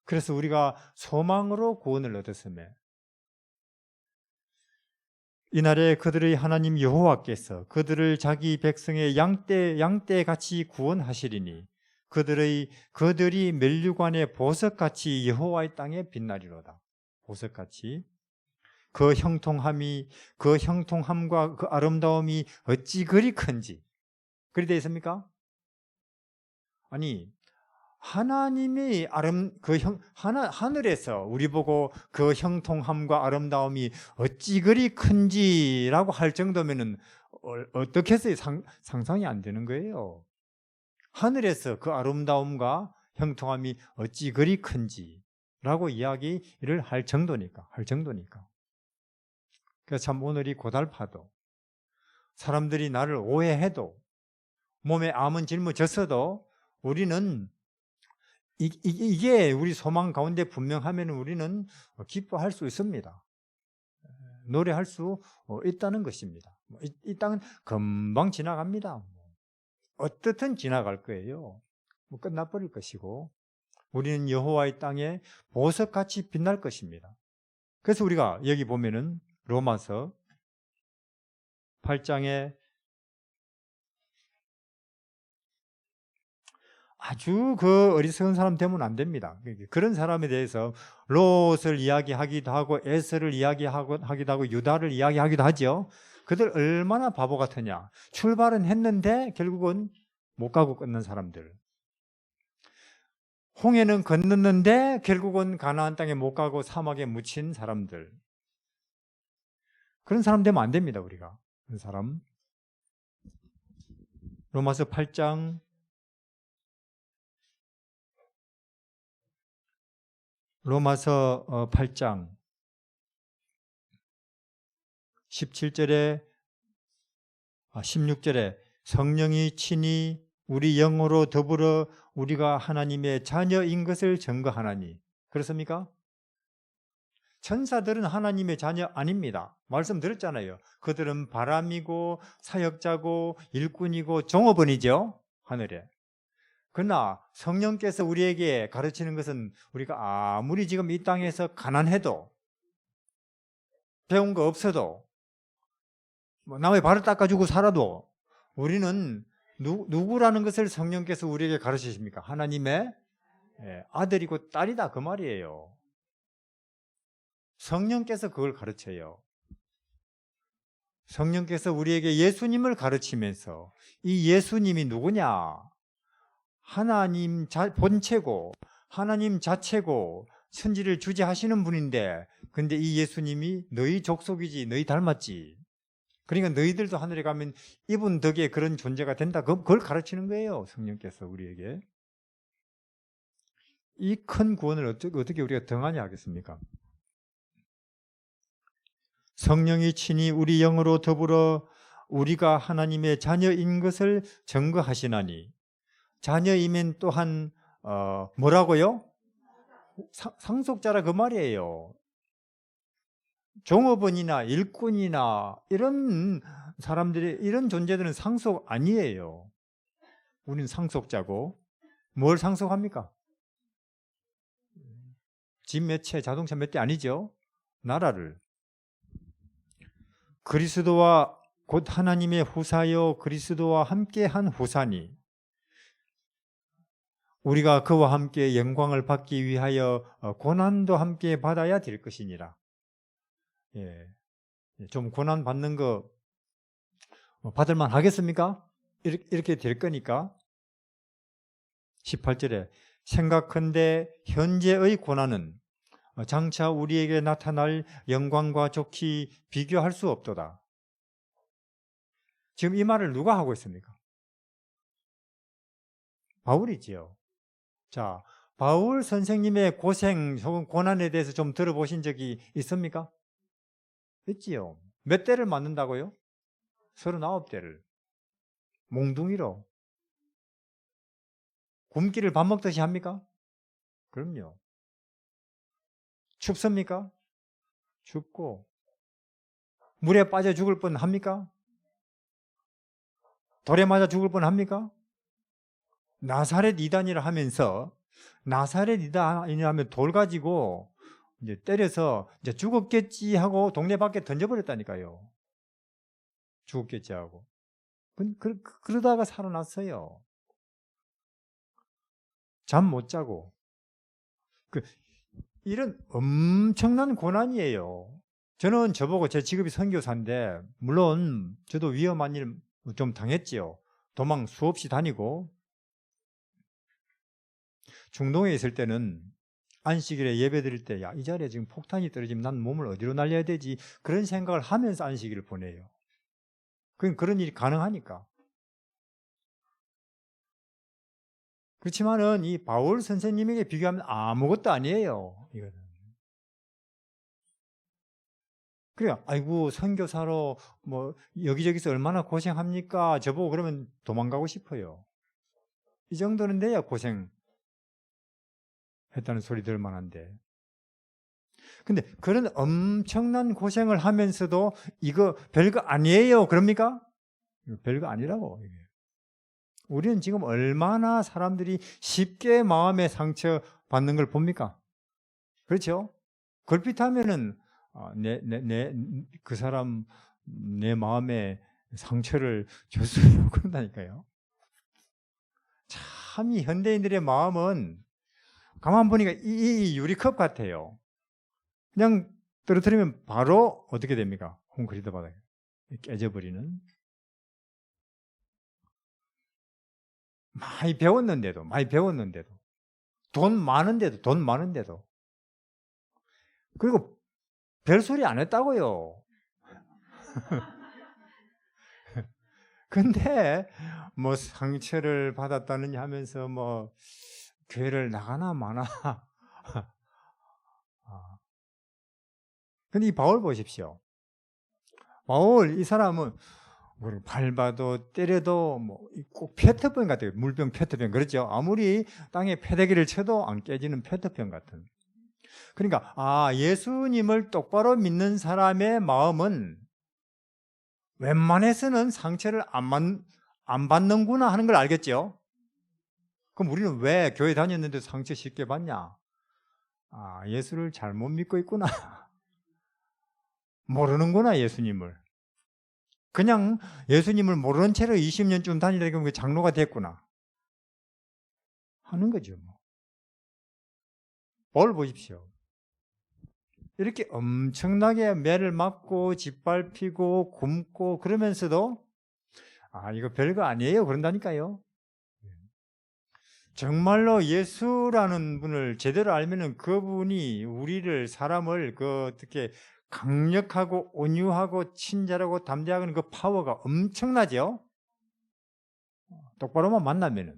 그래서 우리가 소망으로 구원을 얻었으며 이날에 그들의 하나님 여호와께서 그들을 자기 백성의 양떼같이 구원하시리니 그들이 면류관의 보석같이 여호와의 땅에 빛나리로다. 보석같이 그 형통함과 그 아름다움이 어찌 그리 큰지. 그리 되어 있습니까? 아니, 하나님이 하늘에서 우리 보고 그 형통함과 아름다움이 어찌 그리 큰지라고 할 정도면은 어떻게 해서 상상이 안 되는 거예요. 하늘에서 그 아름다움과 형통함이 어찌 그리 큰지라고 이야기를 할 정도니까. 그래서 참 오늘이 고달파도 사람들이 나를 오해해도 몸에 암은 짊어졌어도 우리는 이게 우리 소망 가운데 분명하면 우리는 기뻐할 수 있습니다. 노래할 수 있다는 것입니다. 이 땅은 금방 지나갑니다. 어떻든 지나갈 거예요. 끝나버릴 것이고 우리는 여호와의 땅에 보석같이 빛날 것입니다. 그래서 우리가 여기 보면은 로마서 8장에 아주 그 어리석은 사람 되면 안 됩니다. 그런 사람에 대해서 롯을 이야기하기도 하고 에서를 이야기하기도 하고 유다를 이야기하기도 하죠. 그들 얼마나 바보 같으냐. 출발은 했는데 결국은 못 가고 끝난 사람들. 홍해는 건넜는데 결국은 가나안 땅에 못 가고 사막에 묻힌 사람들. 그런 사람 되면 안 됩니다. 우리가. 그런 사람. 로마서 8장 17절에 16절에 성령이 친히 우리 영으로 더불어 우리가 하나님의 자녀인 것을 증거하나니. 그렇습니까? 천사들은 하나님의 자녀 아닙니다. 말씀드렸잖아요. 그들은 바람이고 사역자고 일꾼이고 종업원이죠. 하늘에. 그러나 성령께서 우리에게 가르치는 것은 우리가 아무리 지금 이 땅에서 가난해도 배운 거 없어도 남의 발을 닦아주고 살아도 우리는 누구라는 것을 성령께서 우리에게 가르치십니까? 하나님의 아들이고 딸이다 그 말이에요. 성령께서 그걸 가르쳐요. 성령께서 우리에게 예수님을 가르치면서 이 예수님이 누구냐? 하나님 본체고 하나님 자체고 천지를 주재하시는 분인데 근데 이 예수님이 너희 족속이지 너희 닮았지. 그러니까 너희들도 하늘에 가면 이분 덕에 그런 존재가 된다. 그걸 가르치는 거예요. 성령께서 우리에게. 이 큰 구원을 어떻게 우리가 등한히 하겠습니까? 성령이 친히 우리 영으로 더불어 우리가 하나님의 자녀인 것을 증거하시나니. 자녀이면 또한 뭐라고요? 상속자라 그 말이에요. 종업원이나 일꾼이나 이런 사람들이 이런 존재들은 상속 아니에요. 우리는 상속자고. 뭘 상속합니까? 집 몇 채, 자동차 몇 대 아니죠. 나라를. 그리스도와 곧 하나님의 후사여 그리스도와 함께한 후사니 우리가 그와 함께 영광을 받기 위하여 고난도 함께 받아야 될 것이니라. 좀 고난 받는 거 받을만 하겠습니까? 이렇게 될 거니까. 18절에 생각컨대 현재의 고난은 장차 우리에게 나타날 영광과 좋게 비교할 수 없도다. 지금 이 말을 누가 하고 있습니까? 바울이지요. 자, 바울 선생님의 고생 혹은 고난에 대해서 좀 들어보신 적이 있습니까? 있지요. 몇 대를 맞는다고요? 39대를. 몽둥이로. 굶기를 밥 먹듯이 합니까? 그럼요. 춥습니까? 춥고. 물에 빠져 죽을 뻔 합니까? 돌에 맞아 죽을 뻔 합니까? 나사렛 이단이라 하면서 나사렛 이단이라 하면 돌 가지고 이제 때려서 이제 죽었겠지 하고 동네 밖에 던져버렸다니까요. 죽었겠지 하고. 그러다가 살아났어요. 잠 못 자고. 이런 엄청난 고난이에요. 저는 저보고 제 직업이 선교사인데 물론 저도 위험한 일 좀 당했지요. 도망 수없이 다니고 중동에 있을 때는 안식일에 예배 드릴 때 야, 이 자리에 지금 폭탄이 떨어지면 난 몸을 어디로 날려야 되지? 그런 생각을 하면서 안식일을 보내요. 그런 일이 가능하니까. 그렇지만은 이 바울 선생님에게 비교하면 아무것도 아니에요. 이거는. 그래요. 아이고 선교사로 뭐 여기저기서 얼마나 고생합니까? 저보고 그러면 도망가고 싶어요. 이 정도는 돼야 고생했다는 소리 들 만한데. 근데 그런 엄청난 고생을 하면서도 이거 별거 아니에요. 그럽니까? 별거 아니라고. 이게. 우리는 지금 얼마나 사람들이 쉽게 마음의 상처 받는 걸 봅니까? 그렇죠? 걸핏하면은 그 사람 내 마음에 상처를 줬어요. 그런다니까요. 참 이 현대인들의 마음은 가만 보니까 이 유리컵 같아요. 그냥 떨어뜨리면 바로 어떻게 됩니까? 콘크리트 바닥에 깨져버리는. 많이 배웠는데도 돈 많은데도 그리고 별소리 안 했다고요. 근데 뭐 상처를 받았다느냐 하면서 뭐 교회를 나가나 마나. 근데 이 바울 보십시오. 바울 이 사람은 밟아도 때려도 뭐 꼭 페트병 같아요. 물병 페트병 그렇죠. 아무리 땅에 패대기를 쳐도 안 깨지는 페트병 같은. 그러니까 예수님을 똑바로 믿는 사람의 마음은 웬만해서는 상처를 안 받는구나 하는 걸 알겠죠. 그럼 우리는 왜 교회 다녔는데 상처 쉽게 받냐? 예수를 잘못 믿고 있구나. 모르는구나 예수님을. 그냥 예수님을 모르는 채로 20년쯤 다니다 보면 장로가 됐구나 하는 거죠. 뭘 보십시오. 이렇게 엄청나게 매를 맞고 짓밟히고 굶고 그러면서도 이거 별거 아니에요 그런다니까요. 정말로 예수라는 분을 제대로 알면은 그분이 우리를 사람을 어떻게 강력하고 온유하고 친절하고 담대하고 그 파워가 엄청나죠. 똑바로만 만나면은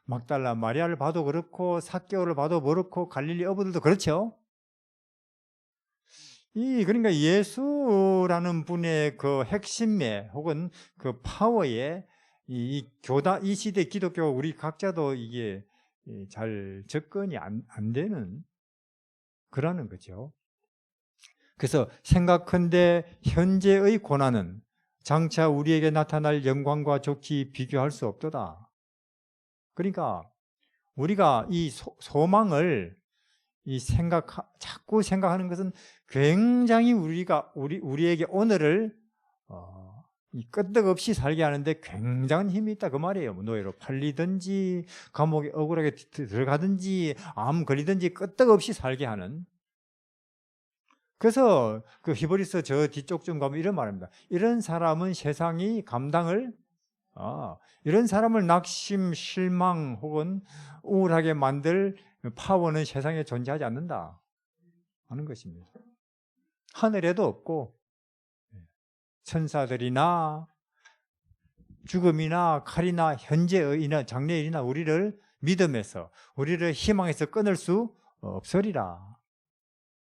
막달라 마리아를 봐도 그렇고 삭개오를 봐도 그렇고 갈릴리 어부들도 그렇죠. 그러니까 예수라는 분의 그 핵심에 혹은 그 파워에 이 시대 기독교 우리 각자도 이게 잘 접근이 안 되는 그러는 거죠. 그래서 생각컨대 현재의 고난은 장차 우리에게 나타날 영광과 좋게 비교할 수 없도다. 그러니까 우리가 이 소망을 자꾸 생각하는 것은 굉장히 우리에게 오늘을 끄떡없이 살게 하는데 굉장한 힘이 있다 그 말이에요. 노예로 팔리든지 감옥에 억울하게 들어가든지 암 걸리든지 끄떡없이 살게 하는. 그래서 그 히브리서 저 뒤쪽 좀 가면 이런 말입니다. 이런 사람은 세상이 감당을 이런 사람을 낙심, 실망 혹은 우울하게 만들 파워는 세상에 존재하지 않는다 하는 것입니다. 하늘에도 없고 천사들이나 죽음이나 칼이나 현재의나 장래일이나 우리를 믿음에서 우리를 희망에서 끊을 수 없으리라.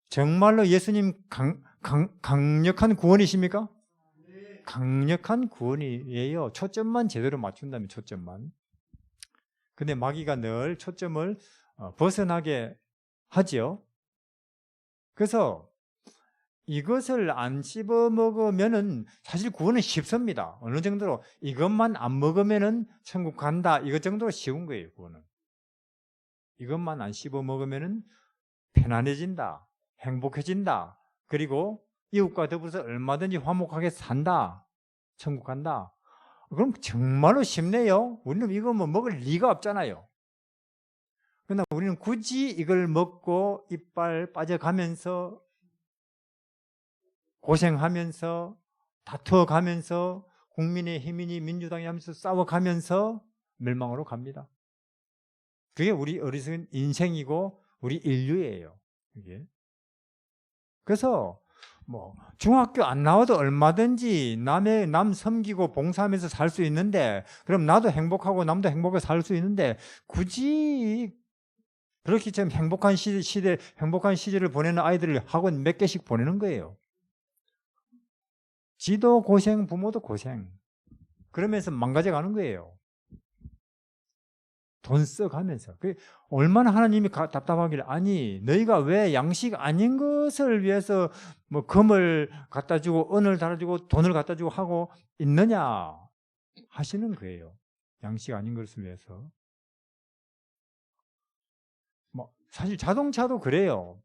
정말로 예수님 강력한 구원이십니까? 강력한 구원이에요. 초점만 제대로 맞춘다면 초점만. 근데 마귀가 늘 초점을 벗어나게 하지요. 그래서 이것을 안 씹어 먹으면은 사실 구원은 쉽습니다. 어느 정도로 이것만 안 먹으면은 천국 간다. 이것 정도로 쉬운 거예요, 구원은. 이것만 안 씹어 먹으면은 편안해진다. 행복해진다. 그리고 이웃과 더불어서 얼마든지 화목하게 산다. 천국 간다. 그럼 정말로 쉽네요. 우리는 이거 뭐 먹을 리가 없잖아요. 그러나 우리는 굳이 이걸 먹고 이빨 빠져가면서 고생하면서 다투어가면서 국민의힘이니 민주당이 하면서 싸워가면서 멸망으로 갑니다. 그게 우리 어리석은 인생이고 우리 인류예요. 그게. 그래서 뭐 중학교 안 나와도 얼마든지 남 섬기고 봉사하면서 살 수 있는데, 그럼 나도 행복하고 남도 행복하게 살 수 있는데 굳이 그렇게 좀 행복한 시절을 보내는 아이들을 학원 몇 개씩 보내는 거예요. 지도 고생, 부모도 고생. 그러면서 망가져가는 거예요. 돈 써가면서. 얼마나 하나님이 답답하길래, 아니 너희가 왜 양식 아닌 것을 위해서 뭐 금을 갖다 주고 은을 달아주고 돈을 갖다 주고 하고 있느냐 하시는 거예요. 양식 아닌 것을 위해서. 뭐 사실 자동차도 그래요.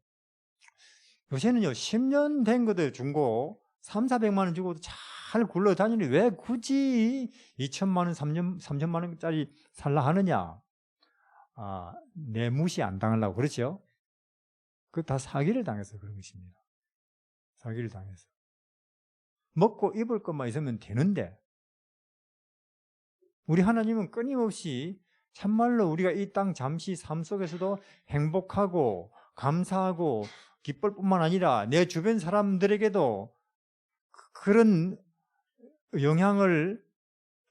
요새는요 10년 된 것도 중고 3,400만 원 주고도 잘 굴러다니니 왜 굳이 2천만 원, 3천만 원짜리 살라 하느냐. 내 무시 안 당하려고 그렇죠? 그 다 사기를 당해서 그런 것입니다. 사기를 당해서. 먹고 입을 것만 있으면 되는데, 우리 하나님은 끊임없이 참말로 우리가 이 땅 잠시 삶 속에서도 행복하고 감사하고 기쁠 뿐만 아니라 내 주변 사람들에게도 그런 영향을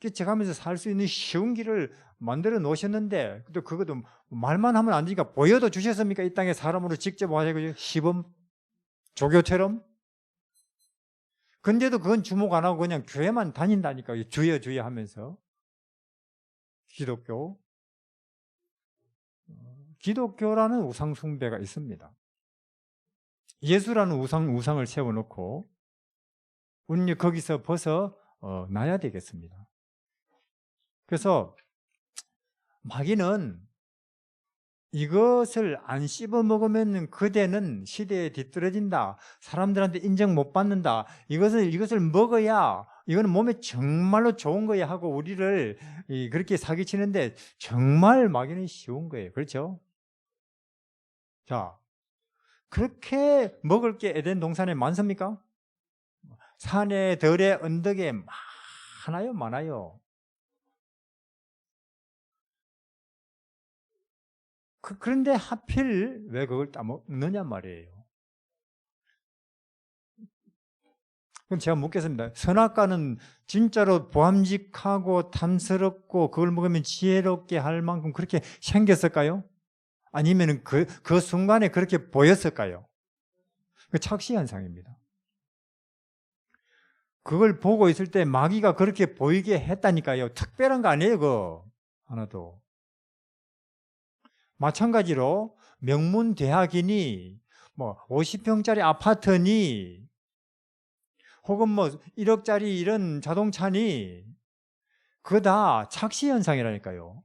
끼쳐가면서 살 수 있는 쉬운 길을 만들어 놓으셨는데, 또 그것도 말만 하면 안 되니까 보여도 주셨습니까? 이 땅에 사람으로 직접 와서 시범 조교처럼. 근데도 그건 주목 안 하고 그냥 교회만 다닌다니까요. 주여 주여 하면서. 기독교라는 우상 숭배가 있습니다. 예수라는 우상을 세워놓고 우리는 거기서 벗어나야 되겠습니다. 그래서 마귀는 이것을 안 씹어 먹으면 그대는 시대에 뒤떨어진다. 사람들한테 인정 못 받는다. 이것을 먹어야 이거는 몸에 정말로 좋은 거야 하고 우리를 그렇게 사기치는데 정말 마귀는 쉬운 거예요. 그렇죠? 자, 그렇게 먹을 게 에덴 동산에 많습니까? 산에, 들에, 언덕에 많아요. 그런데 하필 왜 그걸 따먹느냐 말이에요. 그럼 제가 묻겠습니다. 선악과는 진짜로 보암직하고 탐스럽고 그걸 먹으면 지혜롭게 할 만큼 그렇게 생겼을까요? 아니면 그 순간에 그렇게 보였을까요? 그 착시현상입니다. 그걸 보고 있을 때 마귀가 그렇게 보이게 했다니까요. 특별한 거 아니에요, 그거. 하나도. 마찬가지로 명문 대학이니 뭐 50평짜리 아파트니 혹은 뭐 1억짜리 이런 자동차니 그거 다 착시현상이라니까요.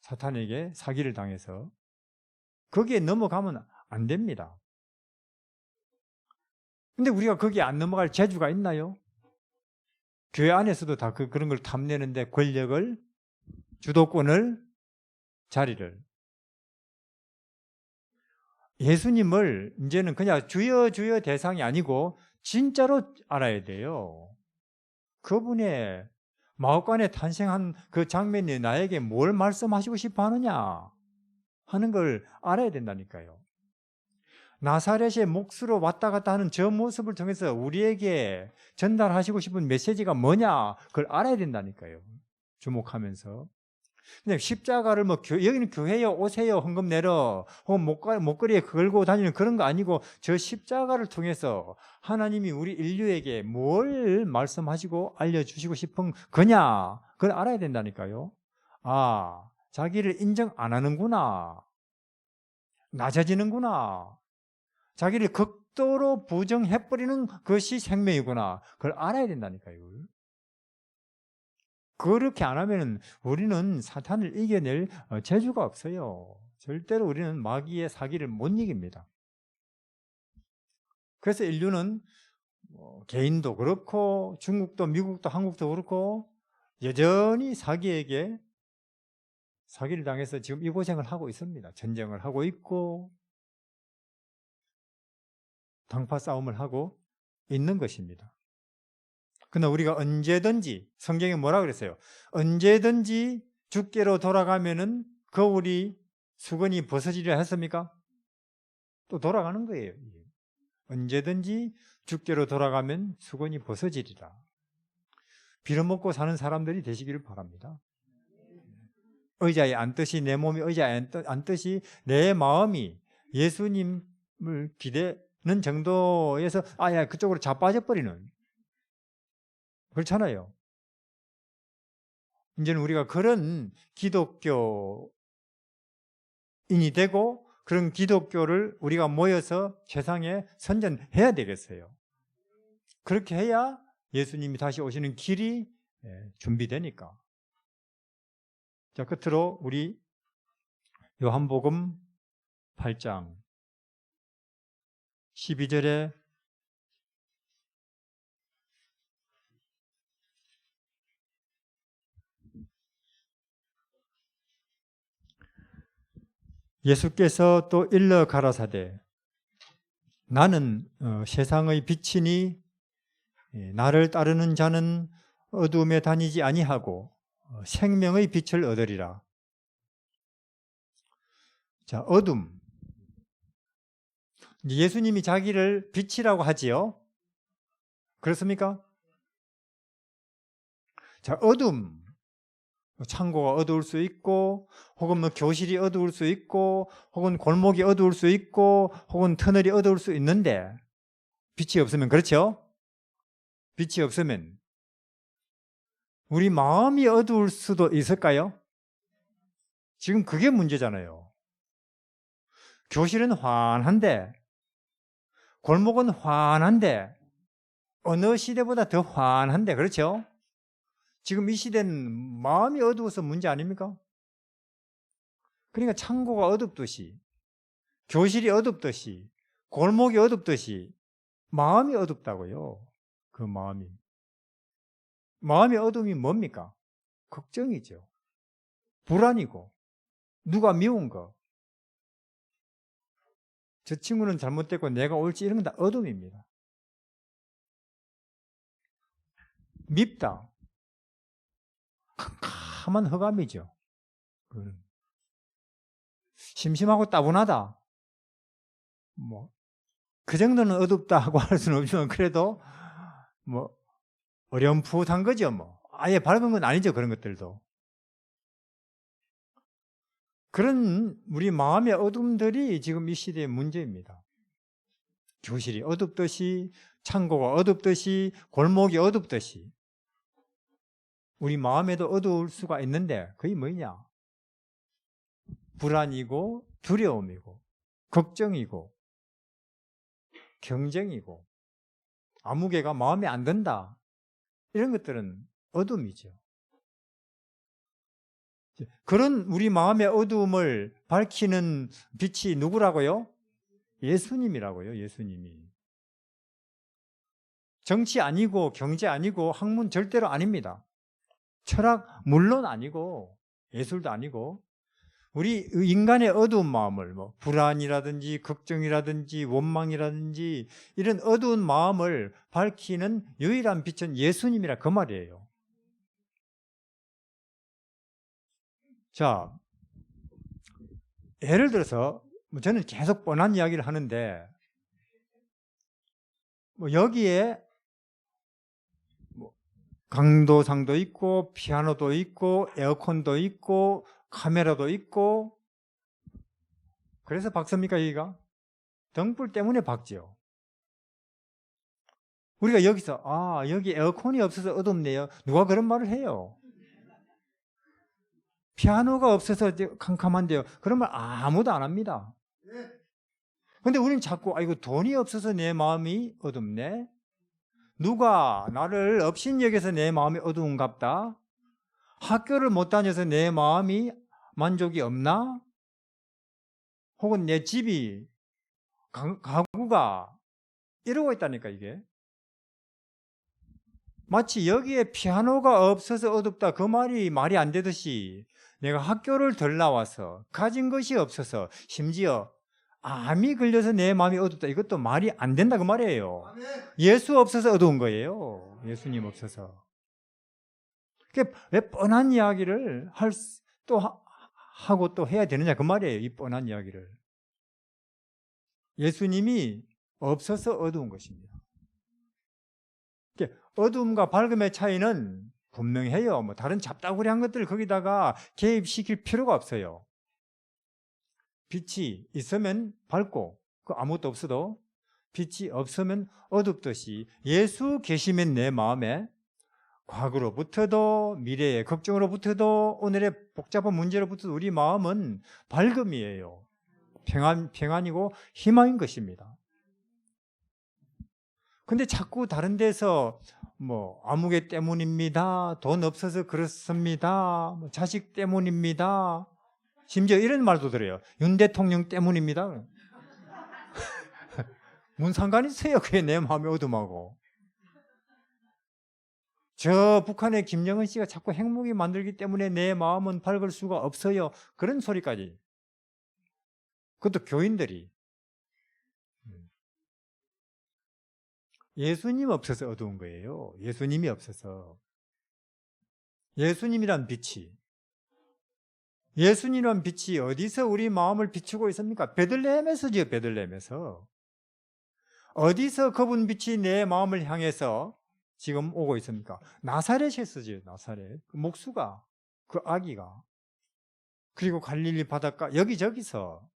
사탄에게 사기를 당해서 거기에 넘어가면 안 됩니다. 근데 우리가 거기에 안 넘어갈 재주가 있나요? 교회 안에서도 다 그런 걸 탐내는데 권력을, 주도권을, 자리를. 예수님을 이제는 그냥 주여 주여 대상이 아니고 진짜로 알아야 돼요. 그분의 마옥간에 탄생한 그 장면이 나에게 뭘 말씀하시고 싶어 하느냐 하는 걸 알아야 된다니까요. 나사렛의 몫으로 왔다 갔다 하는 저 모습을 통해서 우리에게 전달하시고 싶은 메시지가 뭐냐 그걸 알아야 된다니까요. 주목하면서. 근데 십자가를 뭐 여기는 교회요 오세요 헌금 내러 혹은 목걸이에 걸고 다니는 그런 거 아니고 저 십자가를 통해서 하나님이 우리 인류에게 뭘 말씀하시고 알려주시고 싶은 거냐 그걸 알아야 된다니까요. 아, 자기를 인정 안 하는구나, 낮아지는구나, 자기를 극도로 부정해버리는 것이 생명이구나, 그걸 알아야 된다니까요. 그렇게 안 하면 우리는 사탄을 이겨낼 재주가 없어요. 절대로 우리는 마귀의 사기를 못 이깁니다. 그래서 인류는 개인도 그렇고 중국도 미국도 한국도 그렇고 여전히 사기에게 사기를 당해서 지금 이 고생을 하고 있습니다. 전쟁을 하고 있고 당파 싸움을 하고 있는 것입니다. 그러나 우리가 언제든지, 성경에 뭐라 그랬어요? 언제든지 주께로 돌아가면은 거울이 수건이 벗어지려 했습니까? 또 돌아가는 거예요. 언제든지 주께로 돌아가면 수건이 벗어지리라. 빌어먹고 사는 사람들이 되시기를 바랍니다. 의자에 앉듯이 내 몸이 의자에 앉듯이 내 마음이 예수님을 기대는 정도에서 아야 그쪽으로 자빠져버리는, 그렇잖아요. 이제는 우리가 그런 기독교인이 되고 그런 기독교를 우리가 모여서 세상에 선전해야 되겠어요. 그렇게 해야 예수님이 다시 오시는 길이 준비되니까. 자, 끝으로 우리 요한복음 8장 12절에 예수께서 또 일러 가라사대 나는 세상의 빛이니 나를 따르는 자는 어두움에 다니지 아니하고 생명의 빛을 얻으리라. 자, 어둠. 예수님이 자기를 빛이라고 하지요. 그렇습니까? 자, 어둠. 창고가 어두울 수 있고, 혹은 뭐 교실이 어두울 수 있고, 혹은 골목이 어두울 수 있고, 혹은 터널이 어두울 수 있는데, 빛이 없으면, 그렇죠? 빛이 없으면, 우리 마음이 어두울 수도 있을까요? 지금 그게 문제잖아요. 교실은 환한데, 골목은 환한데, 어느 시대보다 더 환한데, 그렇죠? 지금 이 시대는 마음이 어두워서 문제 아닙니까? 그러니까 창고가 어둡듯이, 교실이 어둡듯이, 골목이 어둡듯이 마음이 어둡다고요. 그 마음이. 마음의 어둠이 뭡니까? 걱정이죠. 불안이고, 누가 미운 거, 저 친구는 잘못됐고 내가 옳지, 이런 건 다 어둠입니다. 밉다. 캄캄한 흑암이죠. 심심하고 따분하다. 그 정도는 어둡다 하고 할 수는 없지만 그래도 어렴풋한 거죠. 아예 밝은 건 아니죠. 그런 것들도. 그런 우리 마음의 어둠들이 지금 이 시대의 문제입니다. 교실이 어둡듯이, 창고가 어둡듯이, 골목이 어둡듯이 우리 마음에도 어두울 수가 있는데 그게 뭐냐? 불안이고 두려움이고 걱정이고 경쟁이고 아무개가 마음에 안 든다. 이런 것들은 어둠이죠. 그런 우리 마음의 어두움을 밝히는 빛이 누구라고요? 예수님이라고요. 예수님이. 정치 아니고 경제 아니고 학문 절대로 아닙니다. 철학 물론 아니고 예술도 아니고 우리 인간의 어두운 마음을 불안이라든지 걱정이라든지 원망이라든지 이런 어두운 마음을 밝히는 유일한 빛은 예수님이라 그 말이에요. 자, 예를 들어서 저는 계속 뻔한 이야기를 하는데 여기에 강도상도 있고 피아노도 있고 에어컨도 있고 카메라도 있고. 그래서 박습니까? 여기가 등불 때문에 박지요. 우리가 여기서 여기 에어컨이 없어서 어둡네요. 누가 그런 말을 해요? 피아노가 없어서 캄캄한데요. 그런 말 아무도 안 합니다. 근데 우리는 자꾸 이거 돈이 없어서 내 마음이 어둡네. 누가 나를 업신여겨서 내 마음이 어두운갑다. 학교를 못 다녀서 내 마음이 만족이 없나? 혹은 내 집이 가구가 이러고 있다니까. 이게 마치 여기에 피아노가 없어서 어둡다 그 말이 안 되듯이 내가 학교를 덜 나와서 가진 것이 없어서 심지어 암이 걸려서 내 마음이 어둡다 이것도 말이 안 된다 그 말이에요. 예수 없어서 어두운 거예요. 예수님 없어서. 왜 뻔한 이야기를 하고 또 해야 되느냐 그 말이에요. 이 뻔한 이야기를. 예수님이 없어서 어두운 것입니다. 어두움과 밝음의 차이는 분명해요. 다른 잡다구리한 것들을 거기다가 개입시킬 필요가 없어요. 빛이 있으면 밝고 아무것도 없어도 빛이 없으면 어둡듯이 예수 계시면 내 마음에 과거로부터도 미래의 걱정으로부터도 오늘의 복잡한 문제로부터 우리 마음은 밝음이에요. 평안이고 희망인 것입니다. 근데 자꾸 다른 데서 아무개 때문입니다. 돈 없어서 그렇습니다. 자식 때문입니다. 심지어 이런 말도 들어요. 윤 대통령 때문입니다. 무슨 상관이 있어요? 그게 내 마음이 어둠하고. 저 북한의 김정은 씨가 자꾸 핵무기 만들기 때문에 내 마음은 밝을 수가 없어요. 그런 소리까지. 그것도 교인들이. 예수님 없어서 어두운 거예요. 예수님이 없어서. 예수님이란 빛이 어디서 우리 마음을 비추고 있습니까? 베들레헴에서지요. 베들레헴에서. 어디서 그분 빛이 내 마음을 향해서 지금 오고 있습니까? 나사렛에서지요. 나사렛. 그 목수가, 그 아기가. 그리고 갈릴리 바닷가 여기저기서.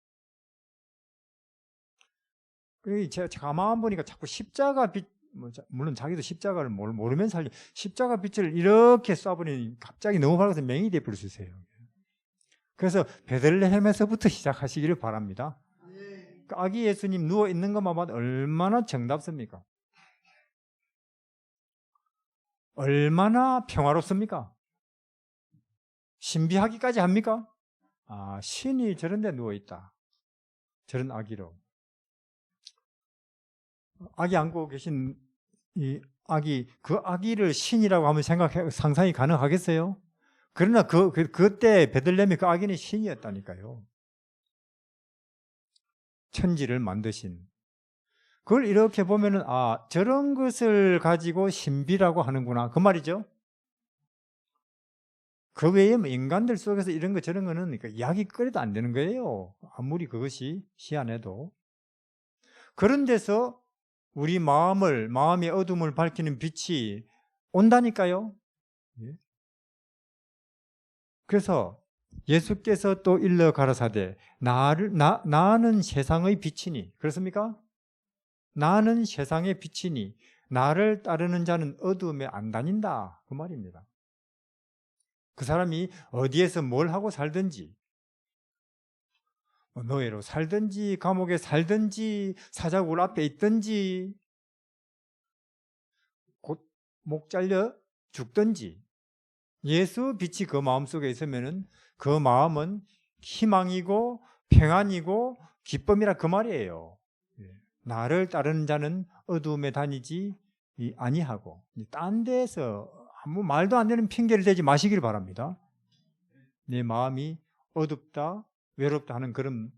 제가 가만 보니까 자꾸 십자가 빛, 물론 자기도 십자가를 모르면서 살지, 십자가 빛을 이렇게 쏴버리니 갑자기 너무 밝아서 맹이 돼버릴 수 있어요. 그래서 베들레헴에서부터 시작하시기를 바랍니다. 아기 예수님 누워 있는 것만 봐도 얼마나 정답습니까? 얼마나 평화롭습니까? 신비하기까지 합니까? 신이 저런 데 누워 있다. 저런 아기로. 아기 안고 계신 이 아기, 그 아기를 신이라고 하면 상상이 가능하겠어요? 그러나 그때 베들레헴의 그 아기는 신이었다니까요. 천지를 만드신. 그걸 이렇게 보면은 저런 것을 가지고 신비라고 하는구나 그 말이죠. 그 외에 인간들 속에서 이런 거 저런 거는 그러니까 이야기거리도 안 되는 거예요. 아무리 그것이 희한해도. 그런 데서 우리 마음의 어둠을 밝히는 빛이 온다니까요. 그래서 예수께서 또 일러 가라사대 나는 세상의 빛이니. 그렇습니까? 나는 세상의 빛이니 나를 따르는 자는 어두움에 안 다닌다 그 말입니다. 그 사람이 어디에서 뭘 하고 살든지, 노예로 살든지 감옥에 살든지 사자굴 앞에 있든지 곧 목 잘려 죽든지 예수 빛이 그 마음속에 있으면 그 마음은 희망이고 평안이고 기쁨이라 그 말이에요. 나를 따르는 자는 어두움에 다니지 아니하고. 딴 데에서 아무 말도 안 되는 핑계를 대지 마시길 바랍니다. 내 마음이 어둡다 외롭다 하는 그런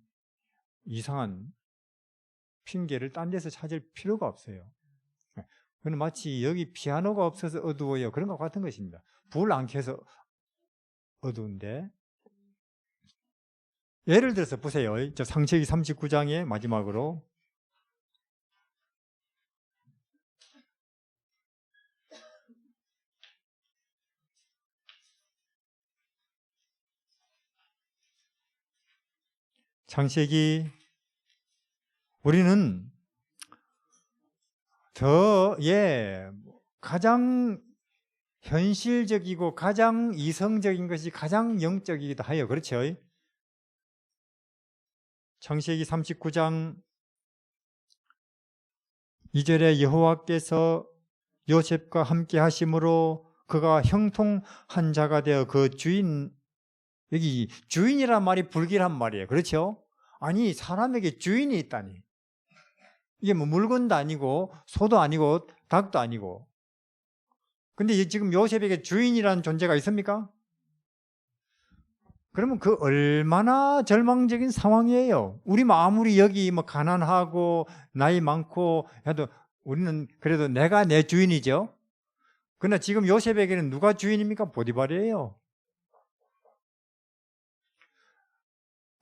이상한 핑계를 딴 데서 찾을 필요가 없어요. 그건 마치 여기 피아노가 없어서 어두워요 그런 것 같은 것입니다. 불 안 켜서 어두운데. 예를 들어서 보세요. 저 창세기 39장의 마지막으로 창세기 우리는 가장 현실적이고 가장 이성적인 것이 가장 영적이기도 해요. 그렇죠? 창세기 39장 2절에 여호와께서 요셉과 함께 하심으로 그가 형통한 자가 되어 그 주인, 여기 주인이란 말이 불길한 말이에요. 그렇죠? 아니, 사람에게 주인이 있다니. 이게 뭐 물건도 아니고 소도 아니고 닭도 아니고. 근데 지금 요셉에게 주인이라는 존재가 있습니까? 그러면 그 얼마나 절망적인 상황이에요. 우리 아무리 여기 뭐 가난하고 나이 많고 해도 우리는 그래도 내가 내 주인이죠. 그러나 지금 요셉에게는 누가 주인입니까? 보디발이에요.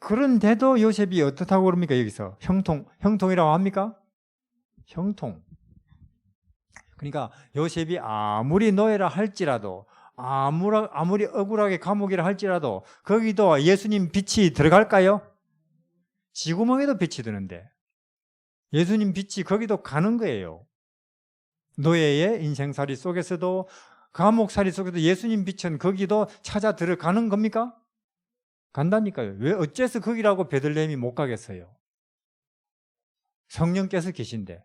그런데도 요셉이 어떻다고 그럽니까? 여기서 형통이라고 합니까? 형통. 그러니까 요셉이 아무리 노예라 할지라도 아무리 억울하게 감옥이라 할지라도 거기도 예수님 빛이 들어갈까요? 지구멍에도 빛이 드는데 예수님 빛이 거기도 가는 거예요. 노예의 인생살이 속에서도 감옥살이 속에도 예수님 빛은 거기도 찾아 들어가는 겁니까? 간다니까요. 왜 어째서 거기라고 베들레헴이 못 가겠어요? 성령께서 계신데.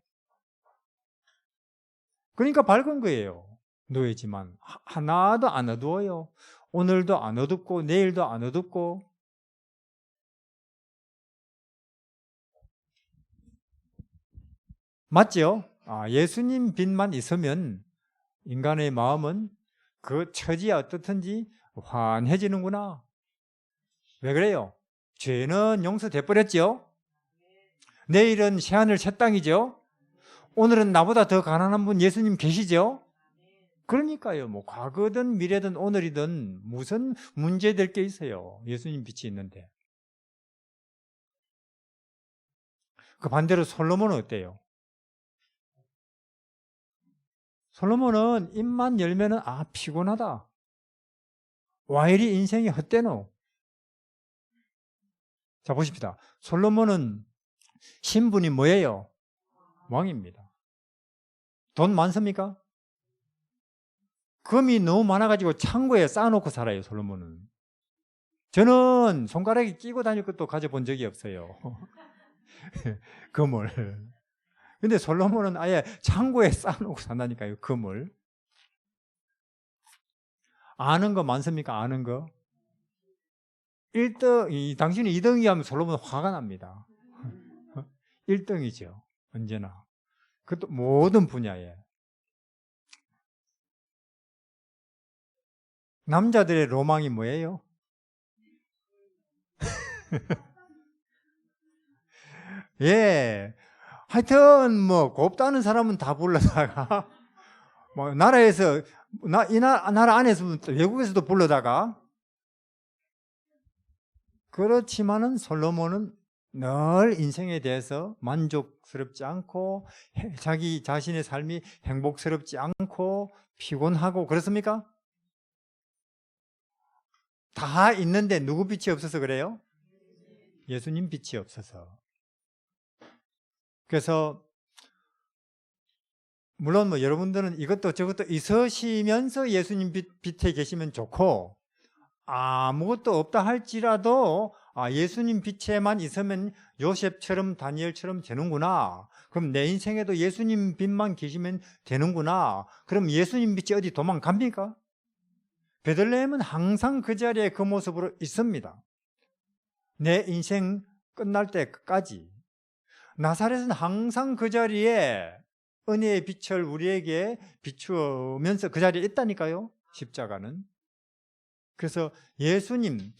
그러니까 밝은 거예요. 노예지만 하나도 안 어두워요. 오늘도 안 어둡고 내일도 안 어둡고. 맞죠? 예수님 빛만 있으면 인간의 마음은 그 처지가 어떻든지 환해지는구나. 왜 그래요? 죄는 용서돼 버렸죠? 내일은 새하늘 새 땅이죠? 오늘은 나보다 더 가난한 분 예수님 계시죠? 그러니까요. 뭐 과거든 미래든 오늘이든 무슨 문제될 게 있어요. 예수님 빛이 있는데. 그 반대로 솔로몬은 어때요? 솔로몬은 입만 열면은 피곤하다. 와 이리 인생이 헛되노. 자 보십시다. 솔로몬은 신분이 뭐예요? 왕입니다. 돈 많습니까? 금이 너무 많아가지고 창고에 쌓아놓고 살아요. 솔로몬은. 저는 손가락에 끼고 다닐 것도 가져본 적이 없어요. 금을. 근데 솔로몬은 아예 창고에 쌓아놓고 산다니까요. 금을. 아는 거 많습니까? 아는 거? 1등, 당신이 2등이 하면 솔로몬은 화가 납니다. 1등이죠. 언제나. 그것도 모든 분야에. 남자들의 로망이 뭐예요? 예. 하여튼 뭐 곱다는 사람은 다 불러다가 뭐 나라에서 이 나라 안에서 외국에서도 불러다가 그렇지만은 솔로몬은 늘 인생에 대해서 만족스럽지 않고 자기 자신의 삶이 행복스럽지 않고 피곤하고 그렇습니까? 다 있는데 누구 빛이 없어서 그래요? 예수님 빛이 없어서. 그래서 물론 뭐 여러분들은 이것도 저것도 있으시면서 예수님 빛에 계시면 좋고 아무것도 없다 할지라도 예수님 빛에만 있으면 요셉처럼 다니엘처럼 되는구나. 그럼 내 인생에도 예수님 빛만 계시면 되는구나. 그럼 예수님 빛이 어디 도망갑니까? 베들레헴은 항상 그 자리에 그 모습으로 있습니다. 내 인생 끝날 때까지. 나사렛은 항상 그 자리에 은혜의 빛을 우리에게 비추면서 그 자리에 있다니까요. 십자가는. 그래서 예수님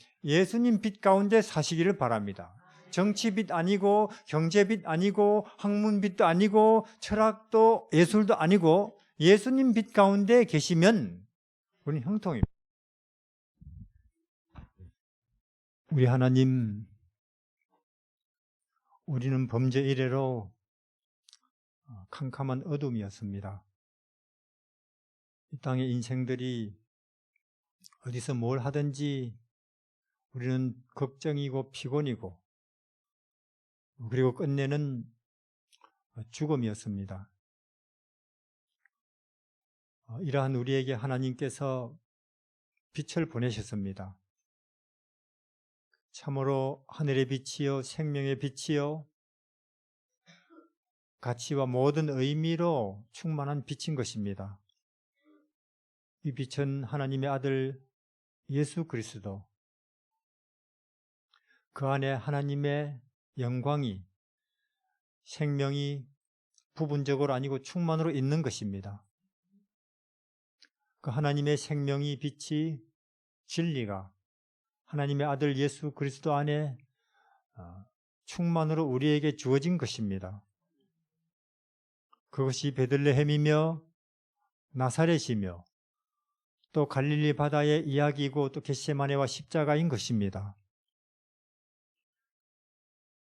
빛 가운데 사시기를 바랍니다. 정치빛 아니고 경제빛 아니고 학문빛도 아니고 철학도 예술도 아니고 예수님 빛 가운데 계시면 우리는 형통입니다. 우리 하나님, 우리는 범죄 이래로 캄캄한 어둠이었습니다. 이 땅의 인생들이 어디서 뭘 하든지 우리는 걱정이고 피곤이고 그리고 끝내는 죽음이었습니다. 이러한 우리에게 하나님께서 빛을 보내셨습니다. 참으로 하늘의 빛이요 생명의 빛이요 가치와 모든 의미로 충만한 빛인 것입니다. 이 빛은 하나님의 아들 예수 그리스도, 그 안에 하나님의 영광이, 생명이 부분적으로 아니고 충만으로 있는 것입니다. 그 하나님의 생명이, 빛이, 진리가 하나님의 아들 예수 그리스도 안에 충만으로 우리에게 주어진 것입니다. 그것이 베들레헴이며 나사렛이며 또 갈릴리 바다의 이야기이고 또 겟세마네와 십자가인 것입니다.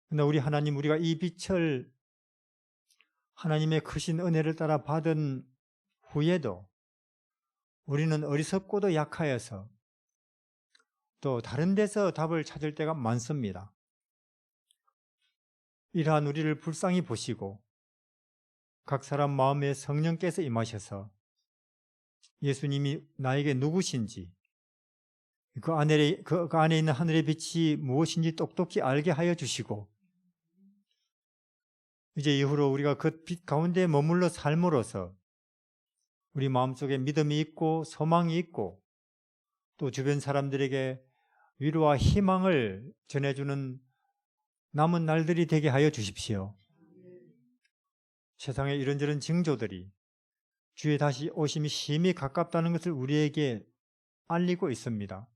그러나 우리 하나님, 우리가 이 빛을 하나님의 크신 은혜를 따라 받은 후에도 우리는 어리석고도 약하여서 또 다른 데서 답을 찾을 때가 많습니다. 이러한 우리를 불쌍히 보시고 각 사람 마음에 성령께서 임하셔서 예수님이 나에게 누구신지, 그 안에 있는 하늘의 빛이 무엇인지 똑똑히 알게 하여 주시고, 이제 이후로 우리가 그 빛 가운데 머물러 삶으로써 우리 마음속에 믿음이 있고 소망이 있고 또 주변 사람들에게 위로와 희망을 전해주는 남은 날들이 되게 하여 주십시오. 세상에 이런저런 징조들이 주의 다시 오심이 심히 가깝다는 것을 우리에게 알리고 있습니다.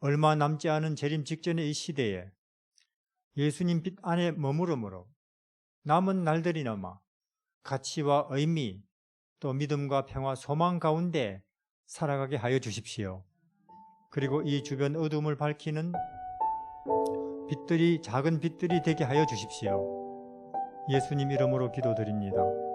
얼마 남지 않은 재림 직전의 이 시대에 예수님 빛 안에 머무름으로 남은 날들이나마 가치와 의미 또 믿음과 평화, 소망 가운데 살아가게 하여 주십시오. 그리고 이 주변 어둠을 밝히는 빛들이, 작은 빛들이 되게 하여 주십시오. 예수님 이름으로 기도드립니다.